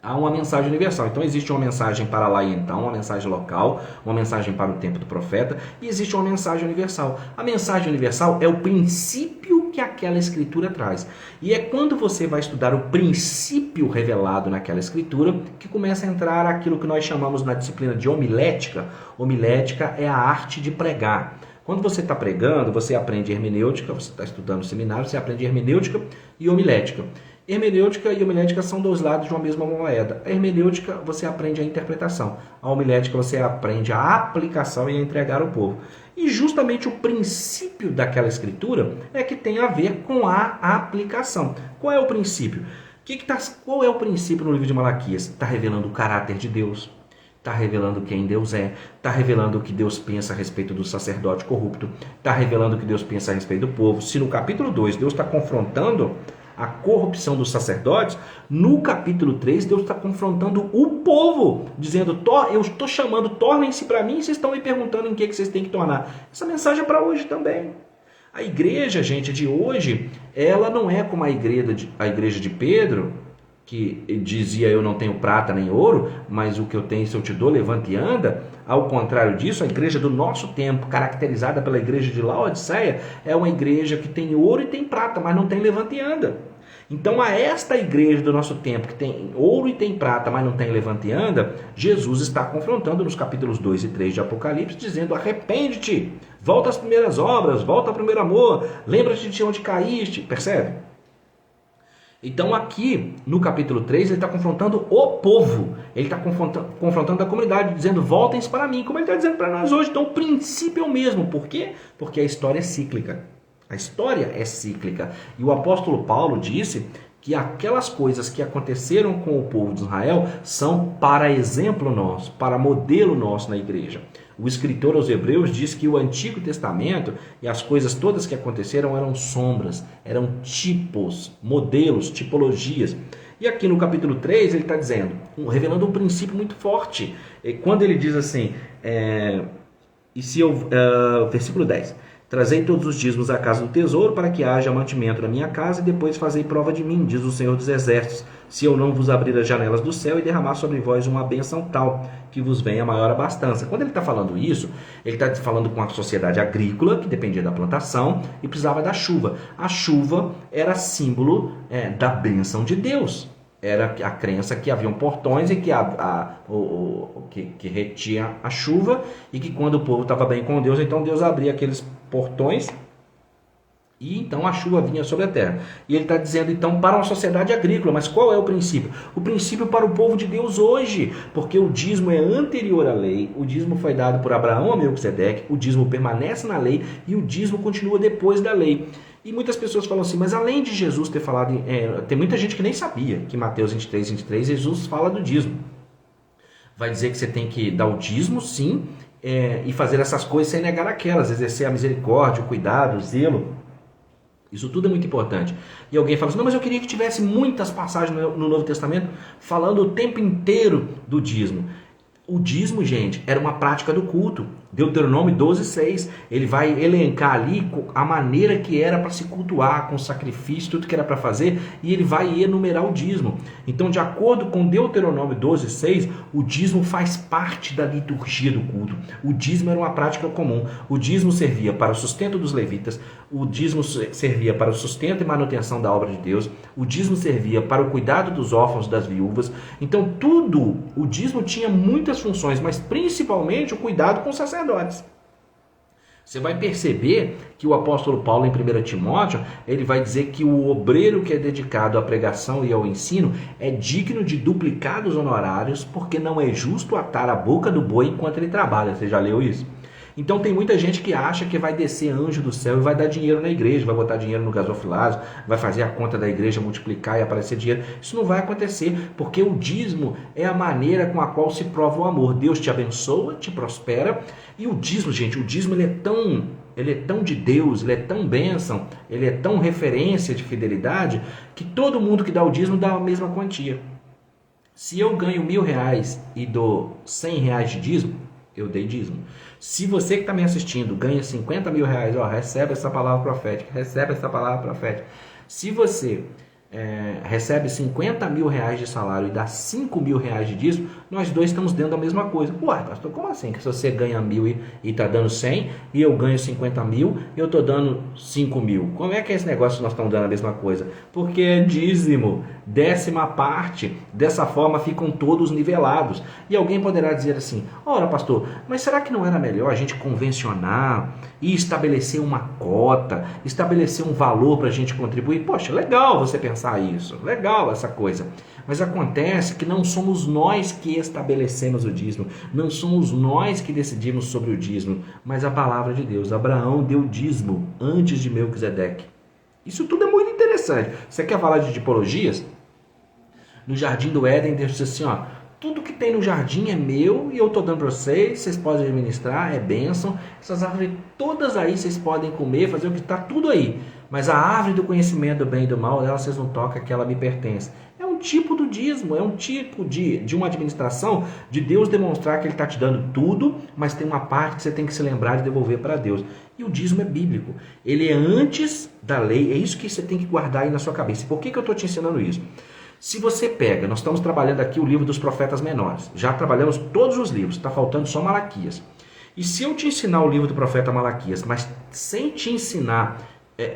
Há uma mensagem universal. Então existe uma mensagem para lá e então, uma mensagem local, uma mensagem para o tempo do profeta, e existe uma mensagem universal. A mensagem universal é o princípio que aquela escritura traz. E é quando você vai estudar o princípio revelado naquela escritura que começa a entrar aquilo que nós chamamos na disciplina de homilética. Homilética é a arte de pregar. Quando você está pregando, você aprende hermenêutica, você está estudando no seminário, você aprende hermenêutica e homilética. Hermenêutica e homilética são dois lados de uma mesma moeda. A hermenêutica você aprende a interpretação. A homilética você aprende a aplicação e a entregar ao povo. E justamente o princípio daquela escritura é que tem a ver com a aplicação. Qual é o princípio? Qual é o princípio no livro de Malaquias? Está revelando o caráter de Deus. Está revelando quem Deus é, está revelando o que Deus pensa a respeito do sacerdote corrupto, está revelando o que Deus pensa a respeito do povo. Se no capítulo 2 Deus está confrontando a corrupção dos sacerdotes, no capítulo 3 Deus está confrontando o povo, dizendo, eu estou chamando, tornem-se para mim, e vocês estão me perguntando em que vocês têm que tornar. Essa mensagem é para hoje também. A igreja, gente, de hoje, ela não é como a igreja de Pedro, que dizia, eu não tenho prata nem ouro, mas o que eu tenho, se eu te dou, levanta e anda. Ao contrário disso, a igreja do nosso tempo, caracterizada pela igreja de Laodiceia, é uma igreja que tem ouro e tem prata, mas não tem levanta e anda. Então, a esta igreja do nosso tempo, que tem ouro e tem prata, mas não tem levanta e anda, Jesus está confrontando nos capítulos 2 e 3 de Apocalipse, dizendo, arrepende-te, volta às primeiras obras, volta ao primeiro amor, lembra-te de onde caíste, percebe? Então aqui no capítulo 3 ele está confrontando o povo, ele está confrontando a comunidade, dizendo voltem-se para mim, como ele está dizendo para nós hoje. Então o princípio é o mesmo, por quê? Porque a história é cíclica, a história é cíclica, e o apóstolo Paulo disse que aquelas coisas que aconteceram com o povo de Israel são para exemplo nosso, para modelo nosso na igreja. O escritor aos Hebreus diz que o Antigo Testamento e as coisas todas que aconteceram eram sombras, eram tipos, modelos, tipologias. E aqui no capítulo 3 ele está dizendo, revelando um princípio muito forte. Quando ele diz assim, versículo 10, trazei todos os dízimos à casa do tesouro para que haja mantimento na minha casa e depois fazei prova de mim, diz o Senhor dos Exércitos, se eu não vos abrir as janelas do céu e derramar sobre vós uma bênção tal, que vos venha maior abastança. Quando ele está falando isso, ele está falando com a sociedade agrícola, que dependia da plantação e precisava da chuva. A chuva era símbolo da bênção de Deus. Era a crença que haviam portões e que retinha a chuva, e que quando o povo estava bem com Deus, então Deus abria aqueles portões e então a chuva vinha sobre a terra. E ele está dizendo então para uma sociedade agrícola, mas qual é o princípio? O princípio para o povo de Deus hoje, porque o dízimo é anterior à lei, o dízimo foi dado por Abraão a Melquisedeque, o dízimo permanece na lei e o dízimo continua depois da lei. E muitas pessoas falam assim, mas além de Jesus ter falado, tem muita gente que nem sabia que Mateus 23, Jesus fala do dízimo. Vai dizer que você tem que dar o dízimo, sim, e fazer essas coisas sem negar aquelas, exercer a misericórdia, o cuidado, o zelo. Isso tudo é muito importante. E alguém fala assim, não, mas eu queria que tivesse muitas passagens no Novo Testamento falando o tempo inteiro do dízimo. O dízimo, gente, era uma prática do culto. Deuteronômio 12:6, ele vai elencar ali a maneira que era para se cultuar, com sacrifício, tudo que era para fazer, e ele vai enumerar o dízimo. Então, de acordo com Deuteronômio 12:6, o dízimo faz parte da liturgia do culto. O dízimo era uma prática comum. O dízimo servia para o sustento dos levitas, o dízimo servia para o sustento e manutenção da obra de Deus, o dízimo servia para o cuidado dos órfãos, das viúvas. Então, o dízimo tinha muitas funções, mas principalmente o cuidado com os sacerdotes. Você vai perceber que o apóstolo Paulo, em 1 Timóteo, ele vai dizer que o obreiro que é dedicado à pregação e ao ensino é digno de duplicados honorários, porque não é justo atar a boca do boi enquanto ele trabalha. Você já leu isso? Então tem muita gente que acha que vai descer anjo do céu e vai dar dinheiro na igreja, vai botar dinheiro no gasofilácio, vai fazer a conta da igreja multiplicar e aparecer dinheiro. Isso não vai acontecer, porque o dízimo é a maneira com a qual se prova o amor. Deus te abençoa, te prospera, e o dízimo, gente, o dízimo ele é tão de Deus, ele é tão bênção, ele é tão referência de fidelidade, que todo mundo que dá o dízimo dá a mesma quantia. Se eu ganho R$1.000 e dou R$100 de dízimo, eu dei dízimo. Se você que está me assistindo ganha R$50.000, recebe essa palavra profética, recebe essa palavra profética. Se você recebe R$50.000 de salário e dá R$5.000 de dízimo, nós dois estamos dando a mesma coisa. Ué, pastor, como assim? Que se você ganha 1.000 e está dando 100 e eu ganho 50.000 e eu estou dando 5.000. Como é que é esse negócio que nós estamos dando a mesma coisa? Porque é dízimo, 10ª parte. Dessa forma ficam todos nivelados. E alguém poderá dizer assim: ora, pastor, mas será que não era melhor a gente convencionar e estabelecer uma cota, estabelecer um valor para a gente contribuir? Poxa, legal você pensar isso, legal essa coisa. Mas acontece que não somos nós que estabelecemos o dízimo, não somos nós que decidimos sobre o dízimo, mas a palavra de Deus. Abraão deu dízimo antes de Melquisedeque. Isso tudo é muito interessante. Você quer falar de tipologias? No Jardim do Éden, Deus disse assim, tudo que tem no jardim é meu e eu estou dando para vocês podem administrar, é bênção. Essas árvores todas aí vocês podem comer, fazer o que está tudo aí. Mas a árvore do conhecimento do bem e do mal, ela vocês não tocam, que ela me pertence. É um tipo do dízimo, é um tipo de uma administração de Deus demonstrar que Ele está te dando tudo, mas tem uma parte que você tem que se lembrar de devolver para Deus. E o dízimo é bíblico. Ele é antes da lei, é isso que você tem que guardar aí na sua cabeça. Por que eu estou te ensinando isso? Se você pega, nós estamos trabalhando aqui o livro dos profetas menores. Já trabalhamos todos os livros, está faltando só Malaquias. E se eu te ensinar o livro do profeta Malaquias, mas sem te ensinar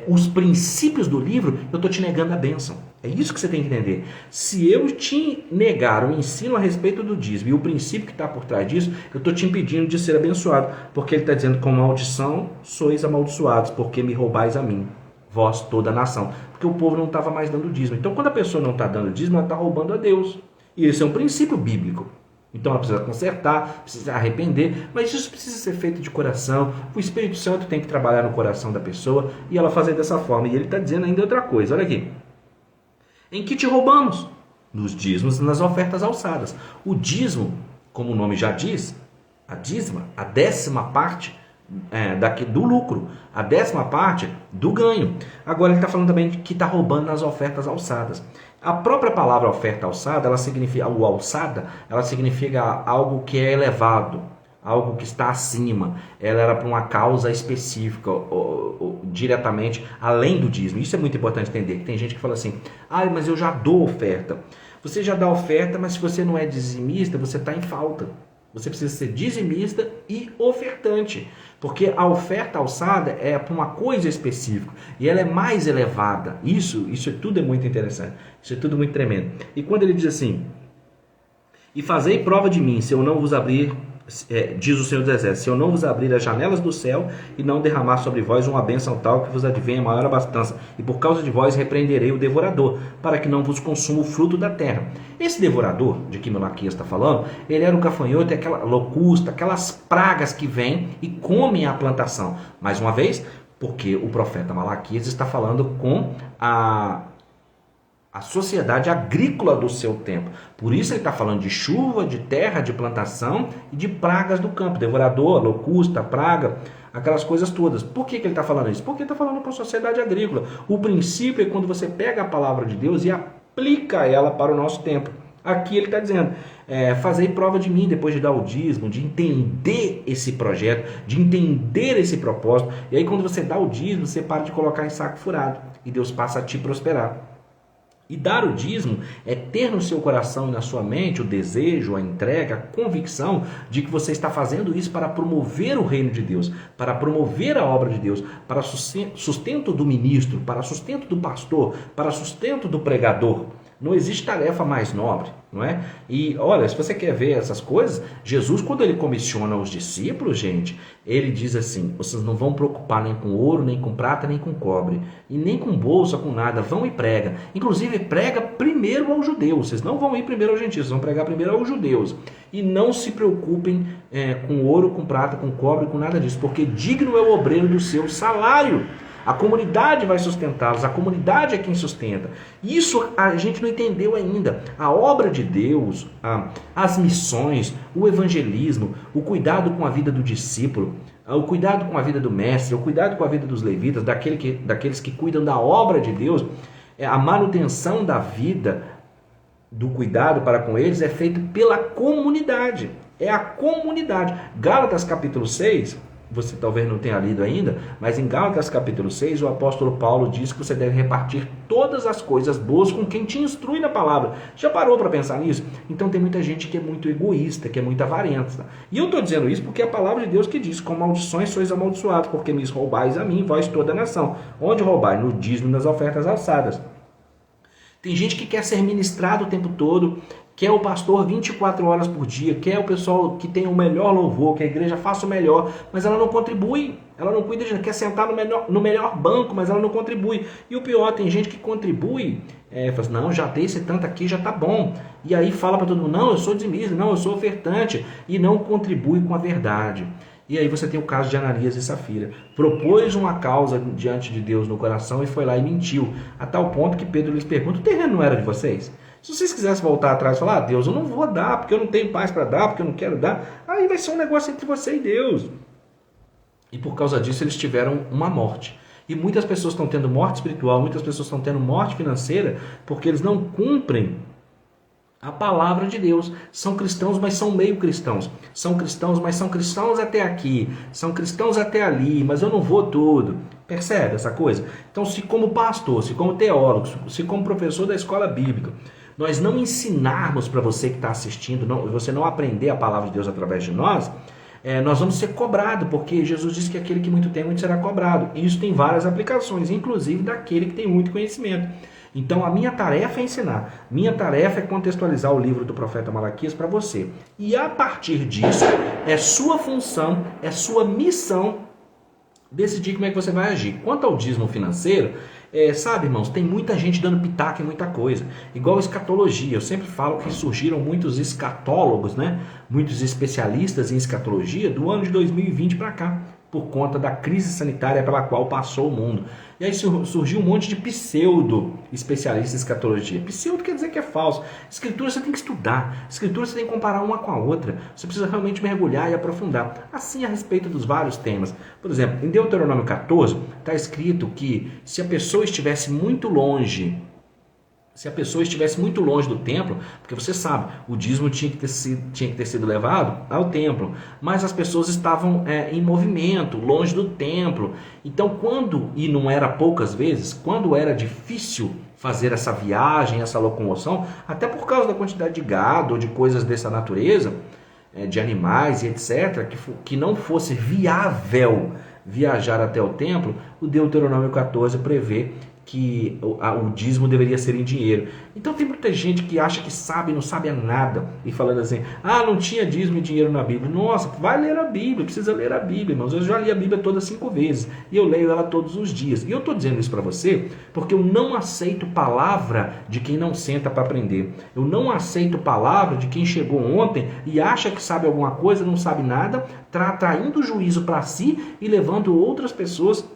os princípios do livro, eu estou te negando a bênção. É isso que você tem que entender. Se eu te negar o ensino a respeito do dízimo e o princípio que está por trás disso, eu estou te impedindo de ser abençoado. Porque ele está dizendo, com maldição sois amaldiçoados, porque me roubais a mim, vós toda a nação. Porque o povo não estava mais dando dízimo. Então, quando a pessoa não está dando dízimo, ela está roubando a Deus. E esse é um princípio bíblico. Então ela precisa consertar, precisa arrepender, mas isso precisa ser feito de coração. O Espírito Santo tem que trabalhar no coração da pessoa e ela fazer dessa forma. E ele está dizendo ainda outra coisa, olha aqui. Em que te roubamos? Nos dízimos e nas ofertas alçadas. O dízimo, como o nome já diz, a dízima, a 10ª parte do lucro, a 10ª parte do ganho. Agora ele está falando também que está roubando nas ofertas alçadas. A própria palavra oferta alçada, ela significa algo que é elevado, algo que está acima. Ela era para uma causa específica, ou diretamente além do dízimo. Isso é muito importante entender, que tem gente que fala assim, mas eu já dou oferta. Você já dá oferta, mas se você não é dizimista, você está em falta. Você precisa ser dizimista e ofertante, porque a oferta alçada é para uma coisa específica e ela é mais elevada. Isso tudo é muito interessante, isso é tudo muito tremendo. E quando ele diz assim, e fazei prova de mim, se eu não vos abrir, diz o Senhor dos Exércitos, se eu não vos abrir as janelas do céu e não derramar sobre vós uma bênção tal que vos advenha maior abastança, e por causa de vós repreenderei o devorador, para que não vos consuma o fruto da terra. Esse devorador, de que Malaquias está falando, ele era um gafanhoto, aquela locusta, aquelas pragas que vêm e comem a plantação. Mais uma vez, porque o profeta Malaquias está falando com a sociedade agrícola do seu tempo. Por isso ele está falando de chuva, de terra, de plantação e de pragas do campo. Devorador, locusta, praga, aquelas coisas todas. Por que ele está falando isso? Porque ele está falando para a sociedade agrícola. O princípio é quando você pega a palavra de Deus e aplica ela para o nosso tempo. Aqui ele está dizendo, fazei prova de mim depois de dar o dízimo, de entender esse projeto, de entender esse propósito. E aí quando você dá o dízimo, você para de colocar em saco furado e Deus passa a te prosperar. E dar o dízimo é ter no seu coração e na sua mente o desejo, a entrega, a convicção de que você está fazendo isso para promover o reino de Deus, para promover a obra de Deus, para sustento do ministro, para sustento do pastor, para sustento do pregador. Não existe tarefa mais nobre. não é? E olha, se você quer ver essas coisas, Jesus, quando ele comissiona os discípulos, gente, ele diz assim: vocês não vão preocupar nem com ouro, nem com prata, nem com cobre, e nem com bolsa, com nada, vão e prega. Inclusive, prega primeiro aos judeus, vocês não vão ir primeiro aos gentios, vocês vão pregar primeiro aos judeus. E não se preocupem com ouro, com prata, com cobre, com nada disso, porque digno é o obreiro do seu salário. A comunidade vai sustentá-los, a comunidade é quem sustenta. Isso a gente não entendeu ainda. A obra de Deus, as missões, o evangelismo, o cuidado com a vida do discípulo, o cuidado com a vida do mestre, o cuidado com a vida dos levitas, daqueles que cuidam da obra de Deus, a manutenção da vida, do cuidado para com eles é feito pela comunidade. É a comunidade. Gálatas capítulo 6... você talvez não tenha lido ainda, mas em Gálatas capítulo 6, o apóstolo Paulo diz que você deve repartir todas as coisas boas com quem te instrui na palavra. Já parou para pensar nisso? Então tem muita gente que é muito egoísta, que é muito avarenta. E eu estou dizendo isso porque é a palavra de Deus que diz: com maldições sois amaldiçoados, porque me roubais a mim, vós toda a nação. Onde roubai? No dízimo das ofertas alçadas. Tem gente que quer ser ministrado o tempo todo, quer o pastor 24 horas por dia, quer o pessoal que tem o melhor louvor, que a igreja faça o melhor, mas ela não contribui, ela não cuida de nada, quer sentar no melhor banco, mas ela não contribui. E o pior, tem gente que contribui, fala assim: não, já dei esse tanto aqui, já tá bom. E aí fala para todo mundo: não, eu sou dizimista, não, eu sou ofertante, e não contribui com a verdade. E aí você tem o caso de Ananias e Safira. Propôs uma causa diante de Deus no coração e foi lá e mentiu, a tal ponto que Pedro lhes pergunta: o terreno não era de vocês? Se vocês quisessem voltar atrás e falar: Deus, eu não vou dar, porque eu não tenho paz para dar, porque eu não quero dar, aí vai ser um negócio entre você e Deus. E por causa disso eles tiveram uma morte. E muitas pessoas estão tendo morte espiritual, muitas pessoas estão tendo morte financeira, porque eles não cumprem a palavra de Deus. São cristãos, mas são meio cristãos. São cristãos, mas são cristãos até aqui. São cristãos até ali, mas eu não vou tudo. Percebe essa coisa? Então, se como pastor, se como teólogo, se como professor da escola bíblica, nós não ensinarmos para você que está assistindo, você não aprender a palavra de Deus através de nós, nós vamos ser cobrados, porque Jesus disse que aquele que muito tem, muito será cobrado. E isso tem várias aplicações, inclusive daquele que tem muito conhecimento. Então a minha tarefa é ensinar, minha tarefa é contextualizar o livro do profeta Malaquias para você. E a partir disso, é sua função, é sua missão decidir como é que você vai agir. Quanto ao dízimo financeiro, sabe, irmãos, tem muita gente dando pitaco em muita coisa. Igual escatologia, eu sempre falo que surgiram muitos escatólogos, né? Muitos especialistas em escatologia do ano de 2020 para cá, por conta da crise sanitária pela qual passou o mundo. E aí surgiu um monte de pseudo especialistas em escatologia. Pseudo quer dizer que é falso. Escritura você tem que estudar. Escritura você tem que comparar uma com a outra. Você precisa realmente mergulhar e aprofundar. Assim a respeito dos vários temas. Por exemplo, em Deuteronômio 14, está escrito que se a pessoa estivesse muito longe do templo, porque você sabe, o dízimo tinha que ter sido levado ao templo, mas as pessoas estavam em movimento, longe do templo. Então, e não era poucas vezes, quando era difícil fazer essa viagem, essa locomoção, até por causa da quantidade de gado ou de coisas dessa natureza, de animais e etc., que não fosse viável viajar até o templo, o Deuteronômio 14 prevê que o dízimo deveria ser em dinheiro. Então tem muita gente que acha que sabe, não sabe nada, e falando assim: não tinha dízimo e dinheiro na Bíblia. Nossa, vai ler a Bíblia, precisa ler a Bíblia, irmãos. Eu já li a Bíblia todas 5 vezes, e eu leio ela todos os dias. E eu estou dizendo isso para você porque eu não aceito palavra de quem não senta para aprender. Eu não aceito palavra de quem chegou ontem e acha que sabe alguma coisa, não sabe nada, traindo juízo para si e levando outras pessoas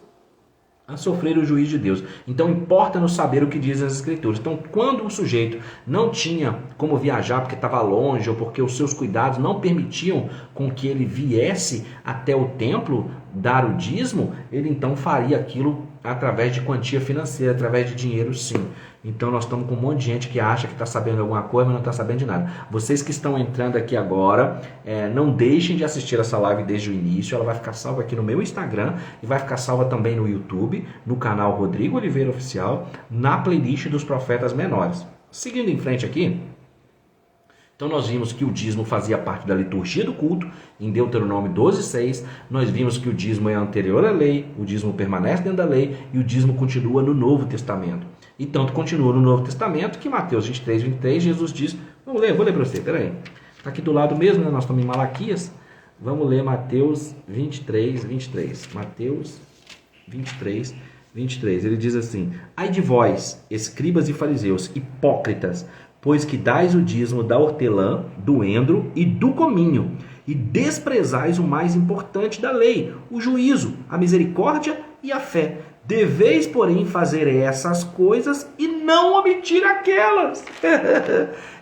a sofrer o juízo de Deus. Então importa-nos saber o que dizem as Escrituras. Então, quando o sujeito não tinha como viajar porque estava longe ou porque os seus cuidados não permitiam com que ele viesse até o templo dar o dízimo, ele então faria aquilo através de quantia financeira, através de dinheiro, sim. Então nós estamos com um monte de gente que acha que está sabendo alguma coisa, mas não está sabendo de nada. Vocês que estão entrando aqui agora, não deixem de assistir essa live desde o início. Ela vai ficar salva aqui no meu Instagram e vai ficar salva também no YouTube, no canal Rodrigo Oliveira Oficial, na playlist dos Profetas Menores. Seguindo em frente aqui, então nós vimos que o dízimo fazia parte da liturgia do culto, em Deuteronômio 12:6, nós vimos que o dízimo é anterior à lei, o dízimo permanece dentro da lei e o dízimo continua no Novo Testamento. E tanto continua no Novo Testamento que em Mateus 23:23 Jesus diz: Vamos ler, vou ler para você, peraí. Está aqui do lado mesmo, né? Nós estamos em Malaquias. Vamos ler Mateus 23, 23. Mateus 23, 23. Ele diz assim: ai de vós, escribas e fariseus, hipócritas, pois que dais o dízimo da hortelã, do endro e do cominho, e desprezais o mais importante da lei, o juízo, a misericórdia e a fé. Deveis, porém, fazer essas coisas e não omitir aquelas.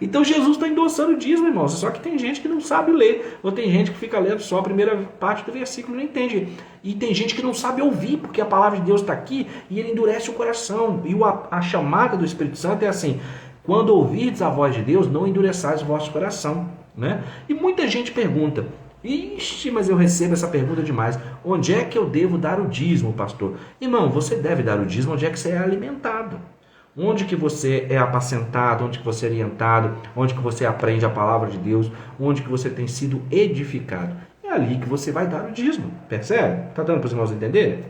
Então Jesus está endossando o dízimo, irmãos. Só que tem gente que não sabe ler, ou tem gente que fica lendo só a primeira parte do versículo e não entende. E tem gente que não sabe ouvir, porque a palavra de Deus está aqui e ele endurece o coração. E a chamada do Espírito Santo é assim: quando ouvirdes a voz de Deus, não endureçais o vosso coração. Né? E muita gente pergunta: ixi, mas eu recebo essa pergunta demais. Onde é que eu devo dar o dízimo, pastor? Irmão, você deve dar o dízimo onde é que você é alimentado. Onde que você é apacentado, onde que você é orientado, onde que você aprende a palavra de Deus, onde que você tem sido edificado. É ali que você vai dar o dízimo. Percebe? Está dando para os irmãos entenderem?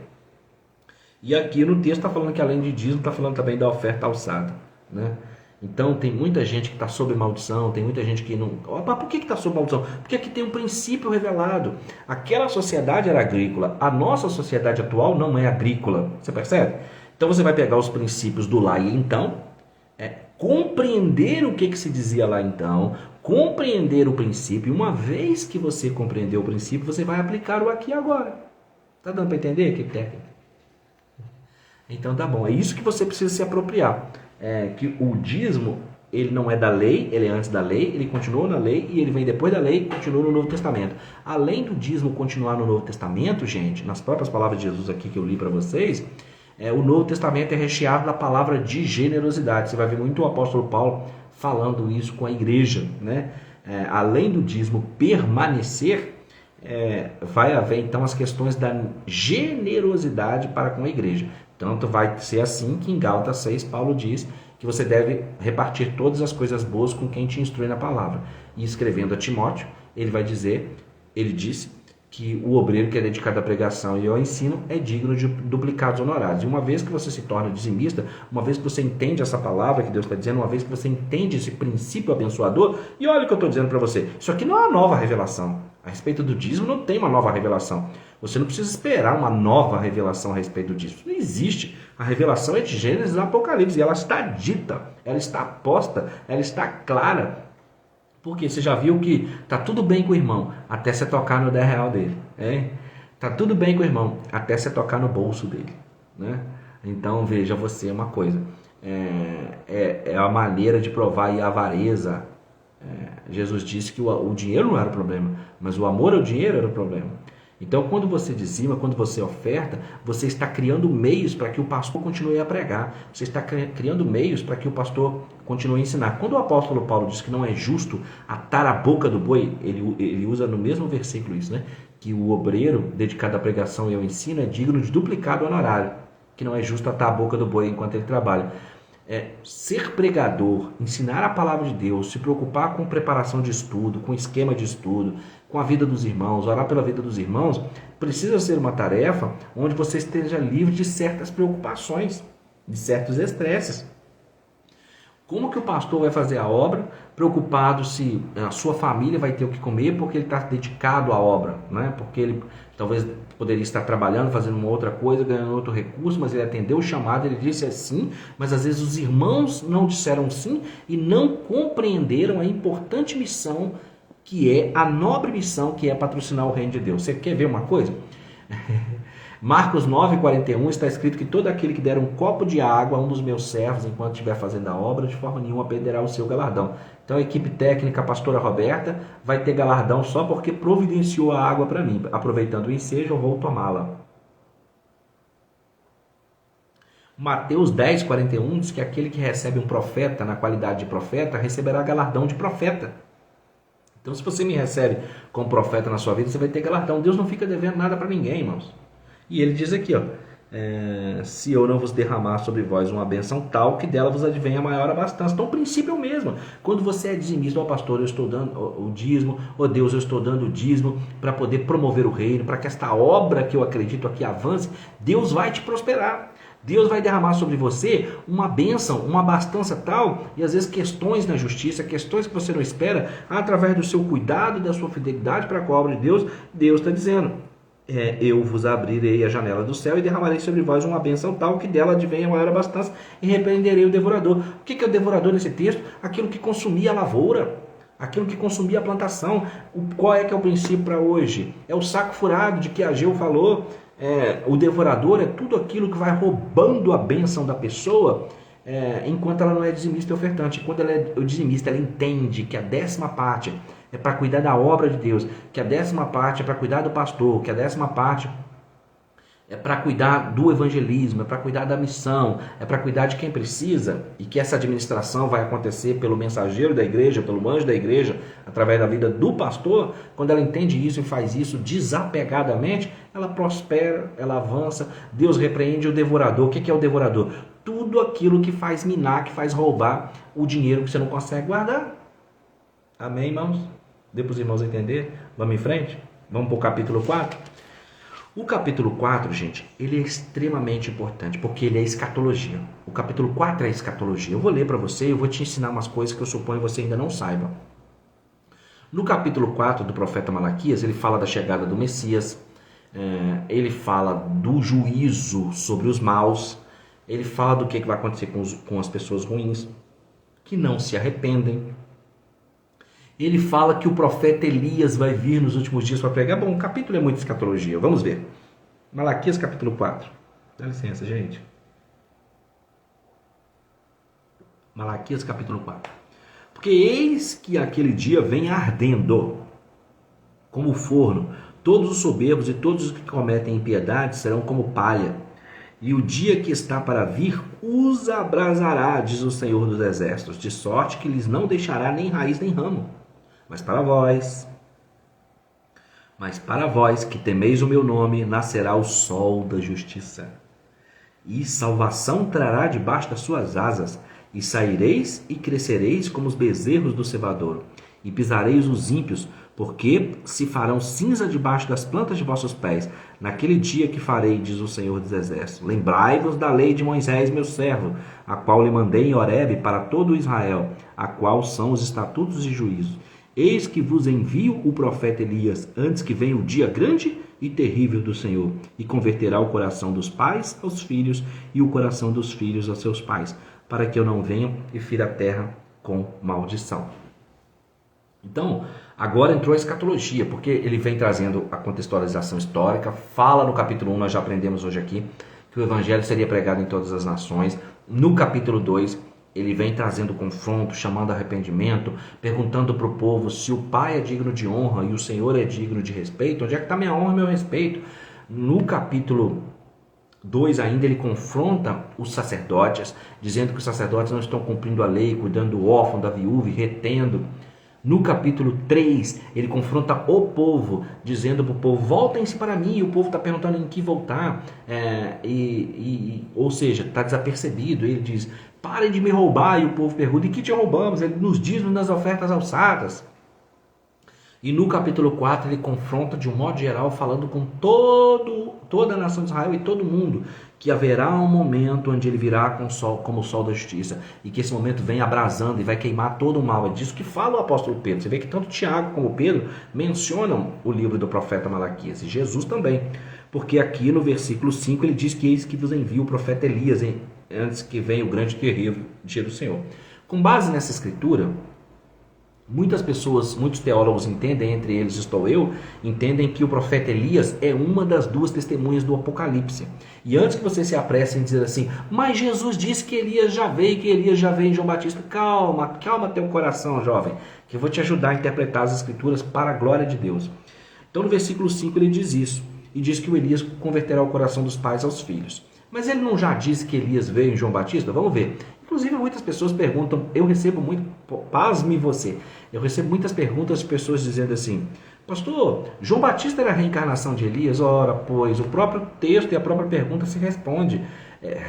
E aqui no texto está falando que além de dízimo, está falando também da oferta alçada. Né? Então tem muita gente que está sob maldição, tem muita gente que não... Opa, por que está sob maldição? Porque aqui tem um princípio revelado. Aquela sociedade era agrícola, a nossa sociedade atual não é agrícola. Você percebe? Então você vai pegar os princípios do lá e então, compreender o que se dizia lá então, compreender o princípio, e uma vez que você compreendeu o princípio, você vai aplicar o aqui e agora. Está dando para entender que técnica? Então tá bom, é isso que você precisa se apropriar. Que o dízimo, ele não é da lei, ele é antes da lei, ele continua na lei e ele vem depois da lei e continua no Novo Testamento. Além do dízimo continuar no Novo Testamento, gente, nas próprias palavras de Jesus aqui que eu li para vocês, o Novo Testamento é recheado da palavra de generosidade. Você vai ver muito o apóstolo Paulo falando isso com a igreja, né? Além do dízimo permanecer, vai haver então as questões da generosidade para com a igreja. Tanto vai ser assim que em Gálatas 6 Paulo diz que você deve repartir todas as coisas boas com quem te instrui na palavra. E escrevendo a Timóteo, ele disse que o obreiro que é dedicado à pregação e ao ensino é digno de duplicados honorários. E uma vez que você se torna dizimista, uma vez que você entende essa palavra que Deus está dizendo, uma vez que você entende esse princípio abençoador, e olha o que eu estou dizendo para você, isso aqui não é uma nova revelação. A respeito do dízimo não tem uma nova revelação. Você não precisa esperar uma nova revelação a respeito do dízimo. Não existe. A revelação é de Gênesis e Apocalipse. E ela está dita, ela está posta, ela está clara. Porque você já viu que está tudo bem com o irmão até você tocar no 10 real dele. Está tudo bem com o irmão até você tocar no bolso dele. Né? Então veja você uma coisa. É a maneira de provar a avareza. Jesus disse que o dinheiro não era o problema, mas o amor ao dinheiro era o problema. Então, quando você dizima, quando você oferta, você está criando meios para que o pastor continue a pregar. Você está criando meios para que o pastor continue a ensinar. Quando o apóstolo Paulo diz que não é justo atar a boca do boi, ele usa no mesmo versículo isso, né? Que o obreiro dedicado à pregação e ao ensino é digno de duplicado honorário. Que não é justo atar a boca do boi enquanto ele trabalha. Ser pregador, ensinar a palavra de Deus, se preocupar com preparação de estudo, com esquema de estudo, com a vida dos irmãos, orar pela vida dos irmãos, precisa ser uma tarefa onde você esteja livre de certas preocupações, de certos estresses. Como que o pastor vai fazer a obra preocupado se a sua família vai ter o que comer porque ele está dedicado à obra, né? Porque ele talvez poderia estar trabalhando, fazendo uma outra coisa, ganhando outro recurso, mas ele atendeu o chamado, ele disse sim, mas às vezes os irmãos não disseram sim e não compreenderam a importante missão que é a nobre missão que é patrocinar o reino de Deus. Você quer ver uma coisa? Marcos 9,41 está escrito que todo aquele que der um copo de água a um dos meus servos enquanto estiver fazendo a obra, de forma nenhuma perderá o seu galardão. Então a equipe técnica, a pastora Roberta, vai ter galardão só porque providenciou a água para mim. Aproveitando o ensejo, eu vou tomá-la. Mateus 10,41 diz que aquele que recebe um profeta na qualidade de profeta, receberá galardão de profeta. Então se você me recebe como profeta na sua vida, você vai ter galardão. Deus não fica devendo nada para ninguém, irmãos. E ele diz aqui, se eu não vos derramar sobre vós uma bênção tal, que dela vos advenha maior abastança. Então o princípio é o mesmo. Quando você é dizimista, pastor, eu estou dando o dízimo, Deus, eu estou dando o dízimo para poder promover o reino, para que esta obra que eu acredito aqui avance, Deus vai te prosperar. Deus vai derramar sobre você uma bênção, uma abastança tal, e às vezes questões na justiça, questões que você não espera, através do seu cuidado e da sua fidelidade para com a obra de Deus, Deus está dizendo, eu vos abrirei a janela do céu e derramarei sobre vós uma bênção tal, que dela advenha maior abastança, e repreenderei o devorador. O que é o devorador nesse texto? Aquilo que consumia a lavoura, aquilo que consumia a plantação. Qual é que é o princípio para hoje? É o saco furado de que Ageu falou. O devorador é tudo aquilo que vai roubando a bênção da pessoa, enquanto ela não é dizimista e ofertante. Quando ela é dizimista, ela entende que a 10ª parte é para cuidar da obra de Deus, que a 10ª parte é para cuidar do pastor, que a 10ª parte é para cuidar do evangelismo, é para cuidar da missão, é para cuidar de quem precisa, e que essa administração vai acontecer pelo mensageiro da igreja, pelo anjo da igreja, através da vida do pastor. Quando ela entende isso e faz isso desapegadamente, ela prospera, ela avança. Deus repreende o devorador. O que é o devorador? Tudo aquilo que faz minar, que faz roubar o dinheiro que você não consegue guardar. Amém, irmãos? Deu para os irmãos entender? Vamos em frente? Vamos para o capítulo 4? O capítulo 4, gente, ele é extremamente importante, porque ele é escatologia. O capítulo 4 é escatologia. Eu vou ler para você, eu vou te ensinar umas coisas que eu suponho que você ainda não saiba. No capítulo 4 do profeta Malaquias, ele fala da chegada do Messias, ele fala do juízo sobre os maus, ele fala do que vai acontecer com as pessoas ruins, que não se arrependem. Ele fala que o profeta Elias vai vir nos últimos dias para pregar. Bom, o capítulo é muito escatologia. Vamos ver. Malaquias capítulo 4. Dá licença, gente. Malaquias capítulo 4. Porque eis que aquele dia vem ardendo, como forno. Todos os soberbos e todos os que cometem impiedade serão como palha. E o dia que está para vir os abrasará, diz o Senhor dos Exércitos, de sorte que lhes não deixará nem raiz nem ramo. Mas para vós que temeis o meu nome, nascerá o sol da justiça. E salvação trará debaixo das suas asas, e saireis e crescereis como os bezerros do cevadouro, e pisareis os ímpios, porque se farão cinza debaixo das plantas de vossos pés, naquele dia que farei, diz o Senhor dos Exércitos. Lembrai-vos da lei de Moisés, meu servo, a qual lhe mandei em Horebe para todo Israel, a qual são os estatutos e juízos. Eis que vos envio o profeta Elias, antes que venha o dia grande e terrível do Senhor, e converterá o coração dos pais aos filhos, e o coração dos filhos aos seus pais, para que eu não venha e fira a terra com maldição. Então, agora entrou a escatologia, porque ele vem trazendo a contextualização histórica, fala no capítulo 1, nós já aprendemos hoje aqui, que o evangelho seria pregado em todas as nações. No capítulo 2, ele vem trazendo confronto, chamando arrependimento, perguntando para o povo se o Pai é digno de honra e o Senhor é digno de respeito. Onde é que está minha honra e meu respeito? No capítulo 2 ainda ele confronta os sacerdotes, dizendo que os sacerdotes não estão cumprindo a lei, cuidando do órfão, da viúva e retendo. No capítulo 3, ele confronta o povo, dizendo para o povo, voltem-se para mim, e o povo está perguntando em que voltar, ou seja, está desapercebido. Ele diz, parem de me roubar, e o povo pergunta, em que te roubamos? Ele nos diz nas ofertas alçadas. E no capítulo 4 ele confronta de um modo geral, falando com toda a nação de Israel e todo mundo, que haverá um momento onde ele virá como o sol da justiça, e que esse momento vem abrasando e vai queimar todo o mal. É disso que fala o apóstolo Pedro. Você vê que tanto Tiago como Pedro mencionam o livro do profeta Malaquias, e Jesus também, porque aqui no versículo 5 ele diz que eis que vos envia o profeta Elias, antes que venha o grande e terrível dia do Senhor. Com base nessa escritura, muitas pessoas, muitos teólogos entendem, entre eles estou eu, entendem que o profeta Elias é uma das duas testemunhas do Apocalipse. E antes que você se apresse em dizer assim, mas Jesus disse que Elias já veio, em João Batista. Calma teu coração, jovem, que eu vou te ajudar a interpretar as escrituras para a glória de Deus. Então no versículo 5 ele diz isso, e diz que o Elias converterá o coração dos pais aos filhos. Mas ele não já disse que Elias veio em João Batista? Vamos ver. Inclusive muitas pessoas perguntam, eu recebo muito, pasme você, eu recebo muitas perguntas de pessoas dizendo assim, pastor, João Batista era a reencarnação de Elias? Ora, pois, o próprio texto e a própria pergunta se responde.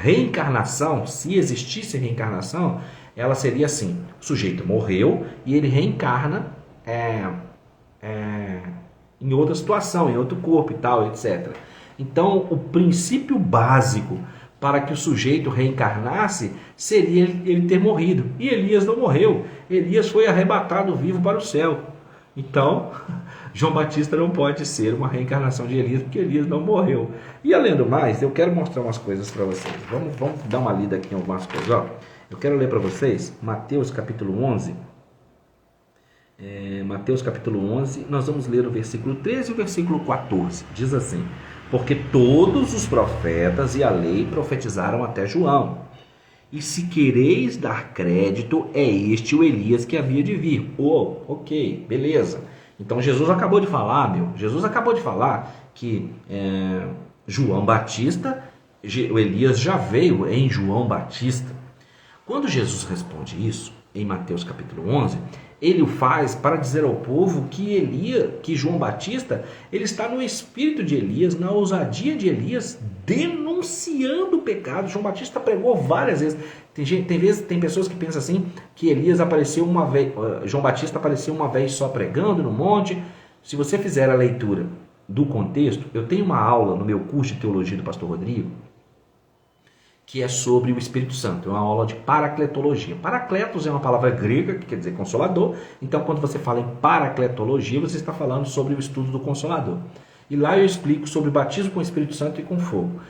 Reencarnação, se existisse reencarnação, ela seria assim, o sujeito morreu e ele reencarna em outra situação, em outro corpo e tal, etc. Então, o princípio básico para que o sujeito reencarnasse, seria ele ter morrido. E Elias não morreu. Elias foi arrebatado vivo para o céu. Então, João Batista não pode ser uma reencarnação de Elias, porque Elias não morreu. E além do mais, eu quero mostrar umas coisas para vocês. Vamos dar uma lida aqui em algumas coisas. Ó, eu quero ler para vocês Mateus capítulo 11. Mateus capítulo 11, nós vamos ler o versículo 13 e o versículo 14. Diz assim: porque todos os profetas e a lei profetizaram até João. E se quereis dar crédito, é este o Elias que havia de vir. Ok, beleza. Então Jesus acabou de falar, Jesus acabou de falar que João Batista, o Elias já veio em João Batista. Quando Jesus responde isso, em Mateus capítulo 11, ele o faz para dizer ao povo que João Batista, ele está no espírito de Elias, na ousadia de Elias, denunciando o pecado. João Batista pregou várias vezes. Tem pessoas que pensam assim, que Elias apareceu uma vez, João Batista apareceu uma vez só pregando no monte. Se você fizer a leitura do contexto, eu tenho uma aula no meu curso de teologia do pastor Rodrigo, que é sobre o Espírito Santo, é uma aula de paracletologia. Paracletos é uma palavra grega que quer dizer consolador, então quando você fala em paracletologia, você está falando sobre o estudo do Consolador. E lá eu explico sobre o batismo com o Espírito Santo e com fogo.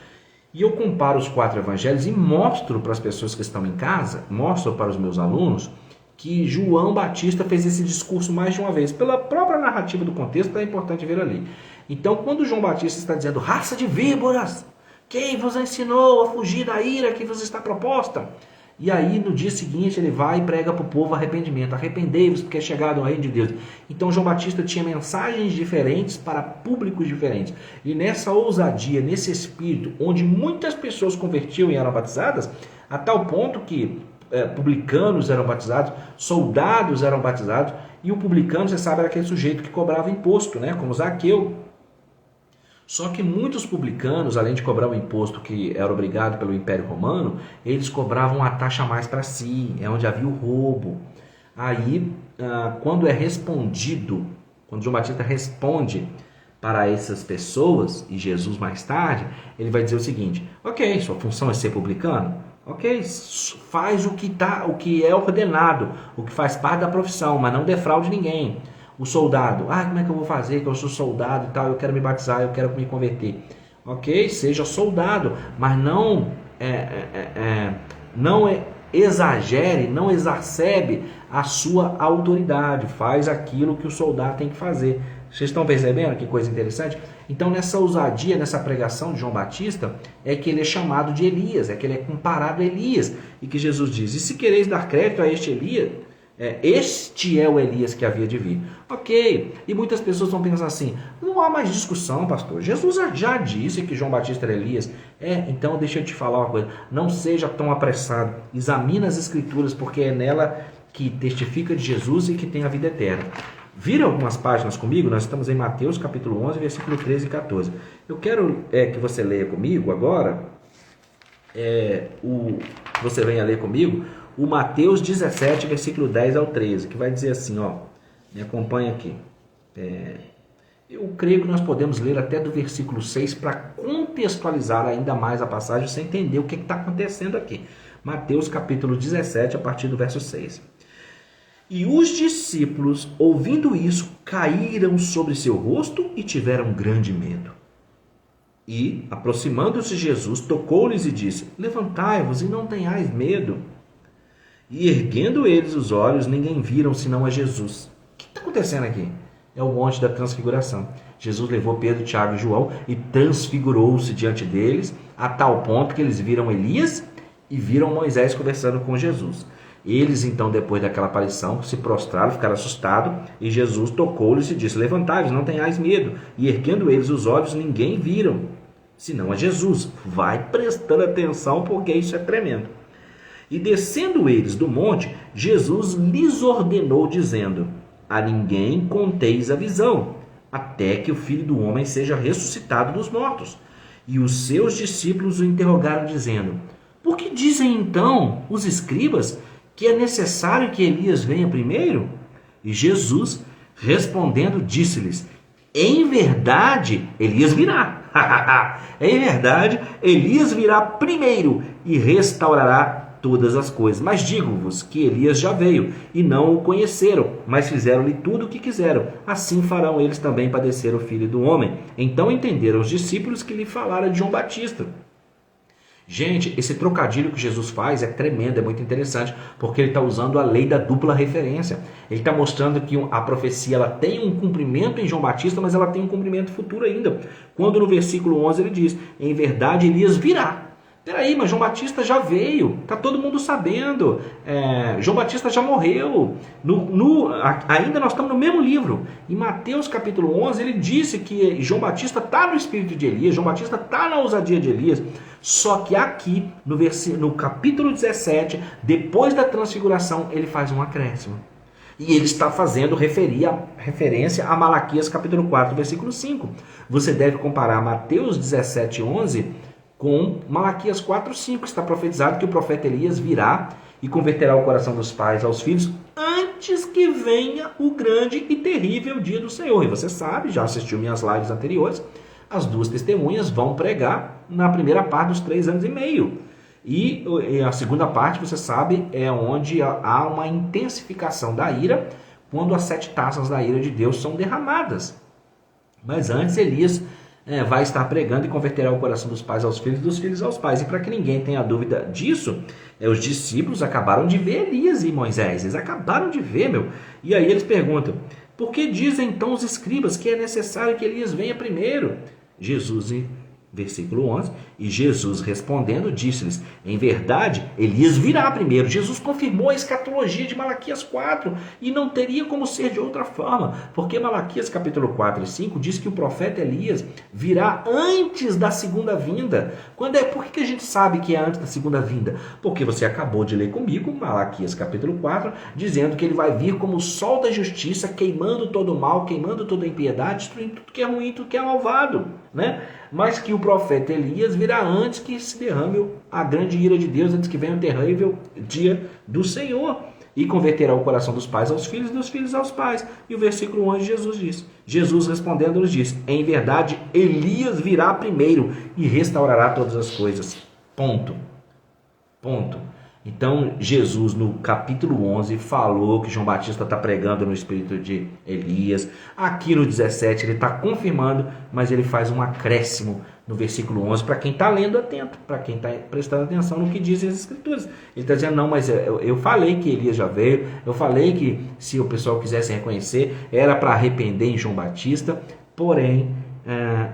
E eu comparo os 4 evangelhos e mostro para as pessoas que estão em casa, mostro para os meus alunos, que João Batista fez esse discurso mais de uma vez. Pela própria narrativa do contexto, é importante ver ali. Então, quando João Batista está dizendo, raça de víboras, quem vos ensinou a fugir da ira que vos está proposta? E aí, no dia seguinte, ele vai e prega para o povo arrependimento. Arrependei-vos, porque é chegado o reino de Deus. Então, João Batista tinha mensagens diferentes para públicos diferentes. E nessa ousadia, nesse espírito, onde muitas pessoas convertiam e eram batizadas, a tal ponto que publicanos eram batizados, soldados eram batizados, e o publicano, você sabe, era aquele sujeito que cobrava imposto, né? Como Zaqueu. Só que muitos publicanos, além de cobrar o imposto que era obrigado pelo Império Romano, eles cobravam uma taxa a mais para si, é onde havia o roubo. Aí, quando é respondido, quando João Batista responde para essas pessoas, e Jesus mais tarde, ele vai dizer o seguinte, ok, sua função é ser publicano, ok, faz o que é ordenado, o que faz parte da profissão, mas não defraude ninguém. O soldado, como é que eu vou fazer, que eu sou soldado e tal, eu quero me batizar, eu quero me converter. Ok, seja soldado, mas não exagere, não exacerbe a sua autoridade. Faz aquilo que o soldado tem que fazer. Vocês estão percebendo que coisa interessante? Então, nessa ousadia, nessa pregação de João Batista, é que ele é chamado de Elias, é que ele é comparado a Elias. E que Jesus diz, e se quereis dar crédito a este Elias, este é o Elias que havia de vir. Ok, e muitas pessoas vão pensar assim, não há mais discussão, pastor. Jesus já disse que João Batista era Elias. Então deixa eu te falar uma coisa, não seja tão apressado. Examina as escrituras, porque é nela que testifica de Jesus e que tem a vida eterna. Vira algumas páginas comigo, nós estamos em Mateus capítulo 11, versículo 13 e 14. Eu quero que você leia comigo agora, você venha ler comigo, o Mateus 17, versículo 10 ao 13, que vai dizer assim, me acompanha aqui. Eu creio que nós podemos ler até do versículo 6 para contextualizar ainda mais a passagem, você entender o que está acontecendo aqui. Mateus capítulo 17, a partir do verso 6. E os discípulos, ouvindo isso, caíram sobre seu rosto e tiveram grande medo. E, aproximando-se Jesus, tocou-lhes e disse, levantai-vos e não tenhais medo. E erguendo eles os olhos, ninguém viram senão a Jesus. O que está acontecendo aqui? É o monte da transfiguração. Jesus levou Pedro, Tiago e João e transfigurou-se diante deles, a tal ponto que eles viram Elias e viram Moisés conversando com Jesus. Eles, então, depois daquela aparição, se prostraram, ficaram assustados, e Jesus tocou-lhes e disse, levantai-vos, não tenhais medo. E erguendo eles os olhos, ninguém viram senão a Jesus. Vai prestando atenção, porque isso é tremendo. E descendo eles do monte, Jesus lhes ordenou, dizendo, a ninguém conteis a visão, até que o Filho do Homem seja ressuscitado dos mortos. E os seus discípulos o interrogaram, dizendo, por que dizem então os escribas que é necessário que Elias venha primeiro? E Jesus, respondendo, disse-lhes, Em verdade, Elias virá. Em verdade, Elias virá primeiro e restaurará todas as coisas. Mas digo-vos que Elias já veio e não o conheceram, mas fizeram-lhe tudo o que quiseram. Assim farão eles também padecer o Filho do Homem. Então entenderam os discípulos que lhe falaram de João Batista. Gente, esse trocadilho que Jesus faz é tremendo, é muito interessante, porque ele está usando a lei da dupla referência. Ele está mostrando que a profecia ela tem um cumprimento em João Batista, mas ela tem um cumprimento futuro ainda. Quando no versículo 11 ele diz, em verdade Elias virá. Peraí, mas João Batista já veio, está todo mundo sabendo, João Batista já morreu, ainda nós estamos no mesmo livro. Em Mateus capítulo 11 ele disse que João Batista está no espírito de Elias, João Batista está na ousadia de Elias, só que aqui no capítulo 17, depois da transfiguração, ele faz um acréscimo. E ele está fazendo referência a Malaquias capítulo 4, versículo 5. Você deve comparar Mateus 17, 11 com Malaquias 4, 5. Está profetizado que o profeta Elias virá e converterá o coração dos pais aos filhos antes que venha o grande e terrível dia do Senhor. E você sabe, já assistiu minhas lives anteriores, as duas testemunhas vão pregar na primeira parte dos 3 anos e meio. E a segunda parte, você sabe, é onde há uma intensificação da ira, quando as 7 taças da ira de Deus são derramadas. Mas antes Elias vai estar pregando e converterá o coração dos pais aos filhos e dos filhos aos pais. E para que ninguém tenha dúvida disso, os discípulos acabaram de ver Elias e Moisés. Eles acabaram de ver, E aí eles perguntam, por que dizem então os escribas que é necessário que Elias venha primeiro? Versículo 11, e Jesus respondendo disse-lhes, em verdade, Elias virá primeiro. Jesus confirmou a escatologia de Malaquias 4 e não teria como ser de outra forma, porque Malaquias capítulo 4 e 5 diz que o profeta Elias virá antes da segunda vinda. Por que a gente sabe que é antes da segunda vinda? Porque você acabou de ler comigo Malaquias capítulo 4, dizendo que ele vai vir como o sol da justiça, queimando todo o mal, queimando toda a impiedade, destruindo tudo que é ruim, tudo que é malvado, Mas que o profeta Elias virá antes que se derrame a grande ira de Deus, antes que venha o terrível dia do Senhor, e converterá o coração dos pais aos filhos e dos filhos aos pais. E o versículo 11 Jesus diz, Jesus respondendo nos diz, em verdade Elias virá primeiro e restaurará todas as coisas. Ponto. Então, Jesus, no capítulo 11, falou que João Batista está pregando no espírito de Elias. Aqui no 17, ele está confirmando, mas ele faz um acréscimo no versículo 11, para quem está lendo atento, para quem está prestando atenção no que dizem as Escrituras. Ele está dizendo, não, mas eu falei que Elias já veio, eu falei que se o pessoal quisesse reconhecer, era para arrepender em João Batista, porém,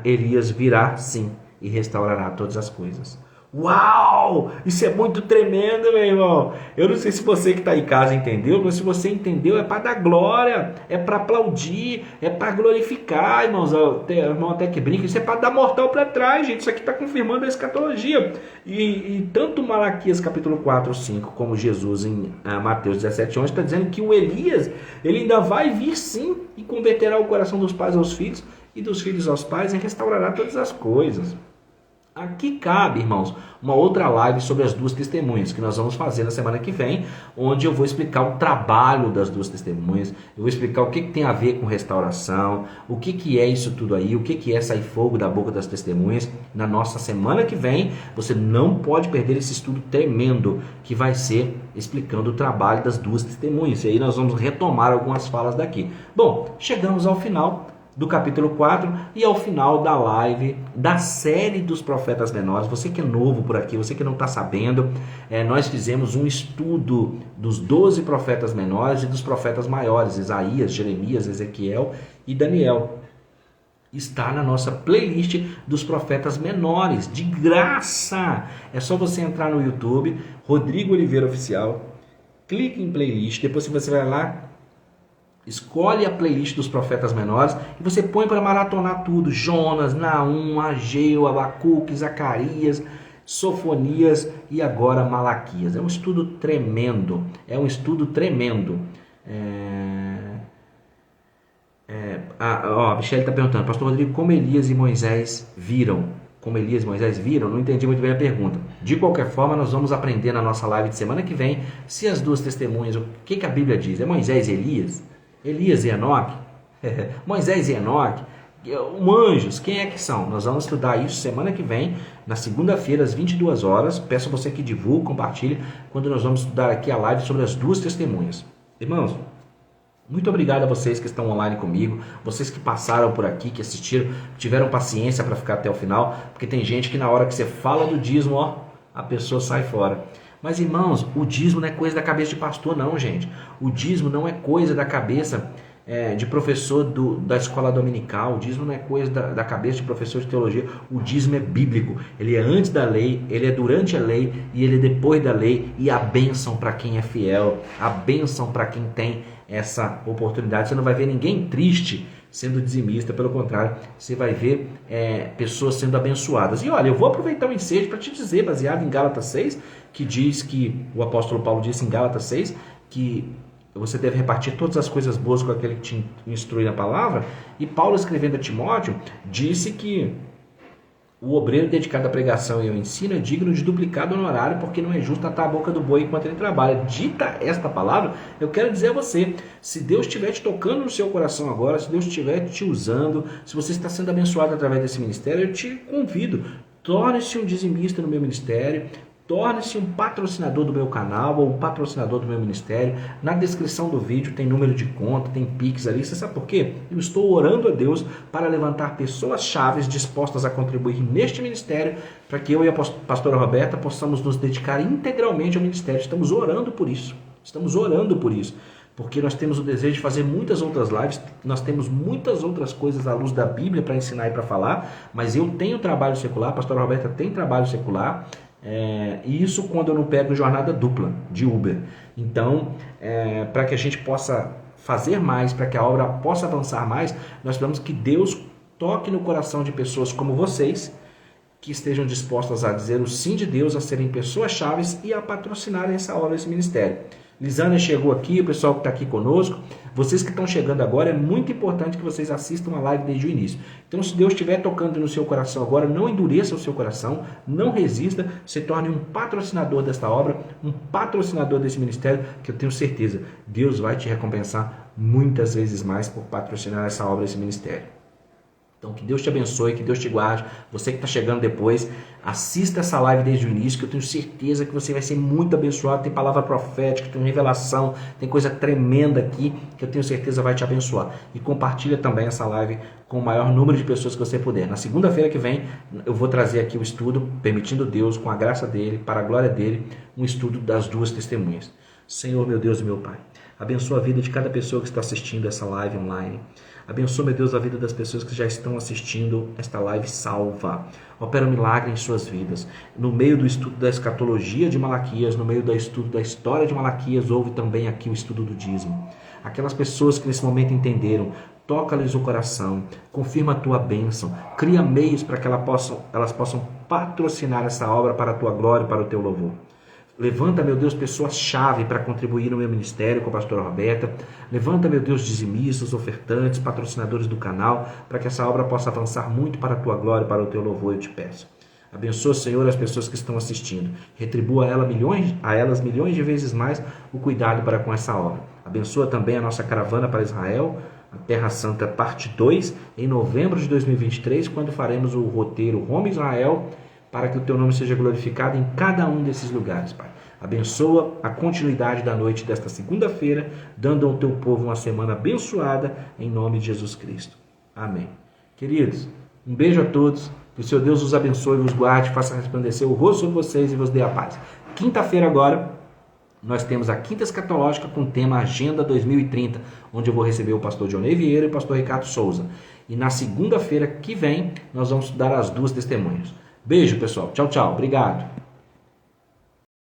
Elias virá sim e restaurará todas as coisas. Uau! Isso é muito tremendo, meu irmão. Eu não sei se você que está em casa entendeu, mas se você entendeu, é para dar glória, é para aplaudir, é para glorificar, irmãos. O irmão até que brinca, isso é para dar mortal para trás, gente. Isso aqui está confirmando a escatologia. E tanto Malaquias capítulo 4, 5, como Jesus em Mateus 17, 11, está dizendo que o Elias, ele ainda vai vir sim e converterá o coração dos pais aos filhos e dos filhos aos pais e restaurará todas as coisas. Aqui cabe, irmãos, uma outra live sobre as duas testemunhas, que nós vamos fazer na semana que vem, onde eu vou explicar o trabalho das duas testemunhas, eu vou explicar o que tem a ver com restauração, o que é isso tudo aí, o que é sair fogo da boca das testemunhas. Na nossa semana que vem, você não pode perder esse estudo tremendo, que vai ser explicando o trabalho das duas testemunhas. E aí nós vamos retomar algumas falas daqui. Bom, chegamos ao final do capítulo 4 e ao final da live da série dos profetas menores. Você que é novo por aqui, você que não está sabendo, nós fizemos um estudo dos 12 profetas menores e dos profetas maiores, Isaías, Jeremias, Ezequiel e Daniel. Está na nossa playlist dos profetas menores, de graça. É só você entrar no YouTube, Rodrigo Oliveira Oficial, clique em playlist, depois você vai lá, escolhe a playlist dos profetas menores e você põe para maratonar tudo. Jonas, Naum, Ageu, Abacuque, Zacarias, Sofonias e agora Malaquias. É um estudo tremendo. A Michelle está perguntando, pastor Rodrigo, como Elias e Moisés viram? Não entendi muito bem a pergunta. De qualquer forma, nós vamos aprender na nossa live de semana que vem se as duas testemunhas, o que a Bíblia diz? É Moisés e Elias? Elias e Enoque? Moisés e Enoque? Anjos, quem é que são? Nós vamos estudar isso semana que vem, na segunda-feira, às 22 horas. Peço a você que divulgue, compartilhe, quando nós vamos estudar aqui a live sobre as duas testemunhas. Irmãos, muito obrigado a vocês que estão online comigo, vocês que passaram por aqui, que assistiram, tiveram paciência para ficar até o final, porque tem gente que na hora que você fala do dízimo, ó, a pessoa sai fora. Mas irmãos, o dízimo não é coisa da cabeça de pastor não, gente. O dízimo não é coisa da cabeça de professor da escola dominical. O dízimo não é coisa da cabeça de professor de teologia. O dízimo é bíblico. Ele é antes da lei, ele é durante a lei e ele é depois da lei. E a bênção para quem é fiel, a bênção para quem tem essa oportunidade. Você não vai ver ninguém triste sendo dizimista, pelo contrário, você vai ver pessoas sendo abençoadas. E olha, eu vou aproveitar o ensejo para te dizer, baseado em Gálatas 6, que diz que, o apóstolo Paulo disse em Gálatas 6, que você deve repartir todas as coisas boas com aquele que te instrui na palavra. E Paulo, escrevendo a Timóteo, disse que o obreiro dedicado à pregação e ao ensino é digno de duplicado honorário, porque não é justo atar a boca do boi enquanto ele trabalha. Dita esta palavra, eu quero dizer a você, se Deus estiver te tocando no seu coração agora, se Deus estiver te usando, se você está sendo abençoado através desse ministério, eu te convido, torne-se um dizimista no meu ministério, torne-se um patrocinador do meu canal ou um patrocinador do meu ministério. Na descrição do vídeo tem número de conta, tem Pix ali. Você sabe por quê? Eu estou orando a Deus para levantar pessoas chaves dispostas a contribuir neste ministério, para que eu e a pastora Roberta possamos nos dedicar integralmente ao ministério. Estamos orando por isso. Estamos orando por isso. Porque nós temos o desejo de fazer muitas outras lives, nós temos muitas outras coisas à luz da Bíblia para ensinar e para falar, mas eu tenho trabalho secular, a pastora Roberta tem trabalho secular, e isso quando eu não pego jornada dupla de Uber. Então, para que a gente possa fazer mais, para que a obra possa avançar mais, nós precisamos que Deus toque no coração de pessoas como vocês, que estejam dispostas a dizer o sim de Deus, a serem pessoas chaves e a patrocinarem essa obra, esse ministério. Lisânia chegou aqui, o pessoal que está aqui conosco, vocês que estão chegando agora, é muito importante que vocês assistam a live desde o início. Então, se Deus estiver tocando no seu coração agora, não endureça o seu coração, não resista, se torne um patrocinador desta obra, um patrocinador desse ministério, que eu tenho certeza, Deus vai te recompensar muitas vezes mais por patrocinar essa obra, esse ministério. Então, que Deus te abençoe, que Deus te guarde. Você que está chegando depois, assista essa live desde o início, que eu tenho certeza que você vai ser muito abençoado. Tem palavra profética, tem revelação, tem coisa tremenda aqui, que eu tenho certeza vai te abençoar. E compartilha também essa live com o maior número de pessoas que você puder. Na segunda-feira que vem, eu vou trazer aqui o estudo, permitindo Deus, com a graça dele, para a glória dele, um estudo das duas testemunhas. Senhor, meu Deus e meu Pai, abençoa a vida de cada pessoa que está assistindo essa live online. Abençoa, meu Deus, a vida das pessoas que já estão assistindo esta live salva. Opera um milagre em suas vidas. No meio do estudo da escatologia de Malaquias, no meio do estudo da história de Malaquias, houve também aqui o estudo do dízimo. Aquelas pessoas que nesse momento entenderam, toca-lhes o coração, confirma a tua bênção, cria meios para que elas possam patrocinar essa obra para a tua glória e para o teu louvor. Levanta, meu Deus, pessoas-chave para contribuir no meu ministério com a pastora Roberta. Levanta, meu Deus, dizimistas, ofertantes, patrocinadores do canal, para que essa obra possa avançar muito para a tua glória e para o teu louvor, eu te peço. Abençoa, Senhor, as pessoas que estão assistindo. Retribua a elas milhões de vezes mais o cuidado para com essa obra. Abençoa também a nossa caravana para Israel, a Terra Santa, parte 2, em novembro de 2023, quando faremos o roteiro Rumo Israel, para que o teu nome seja glorificado em cada um desses lugares, Pai. Abençoa a continuidade da noite desta segunda-feira, dando ao teu povo uma semana abençoada, em nome de Jesus Cristo. Amém. Queridos, um beijo a todos, que o Senhor Deus os abençoe, vos guarde, faça resplandecer o rosto sobre vocês e vos dê a paz. Quinta-feira agora, nós temos a Quinta Escatológica com o tema Agenda 2030, onde eu vou receber o pastor Dionei Vieira e o pastor Ricardo Souza. E na segunda-feira que vem, nós vamos estudar as duas testemunhas. Beijo, pessoal. Tchau, tchau. Obrigado.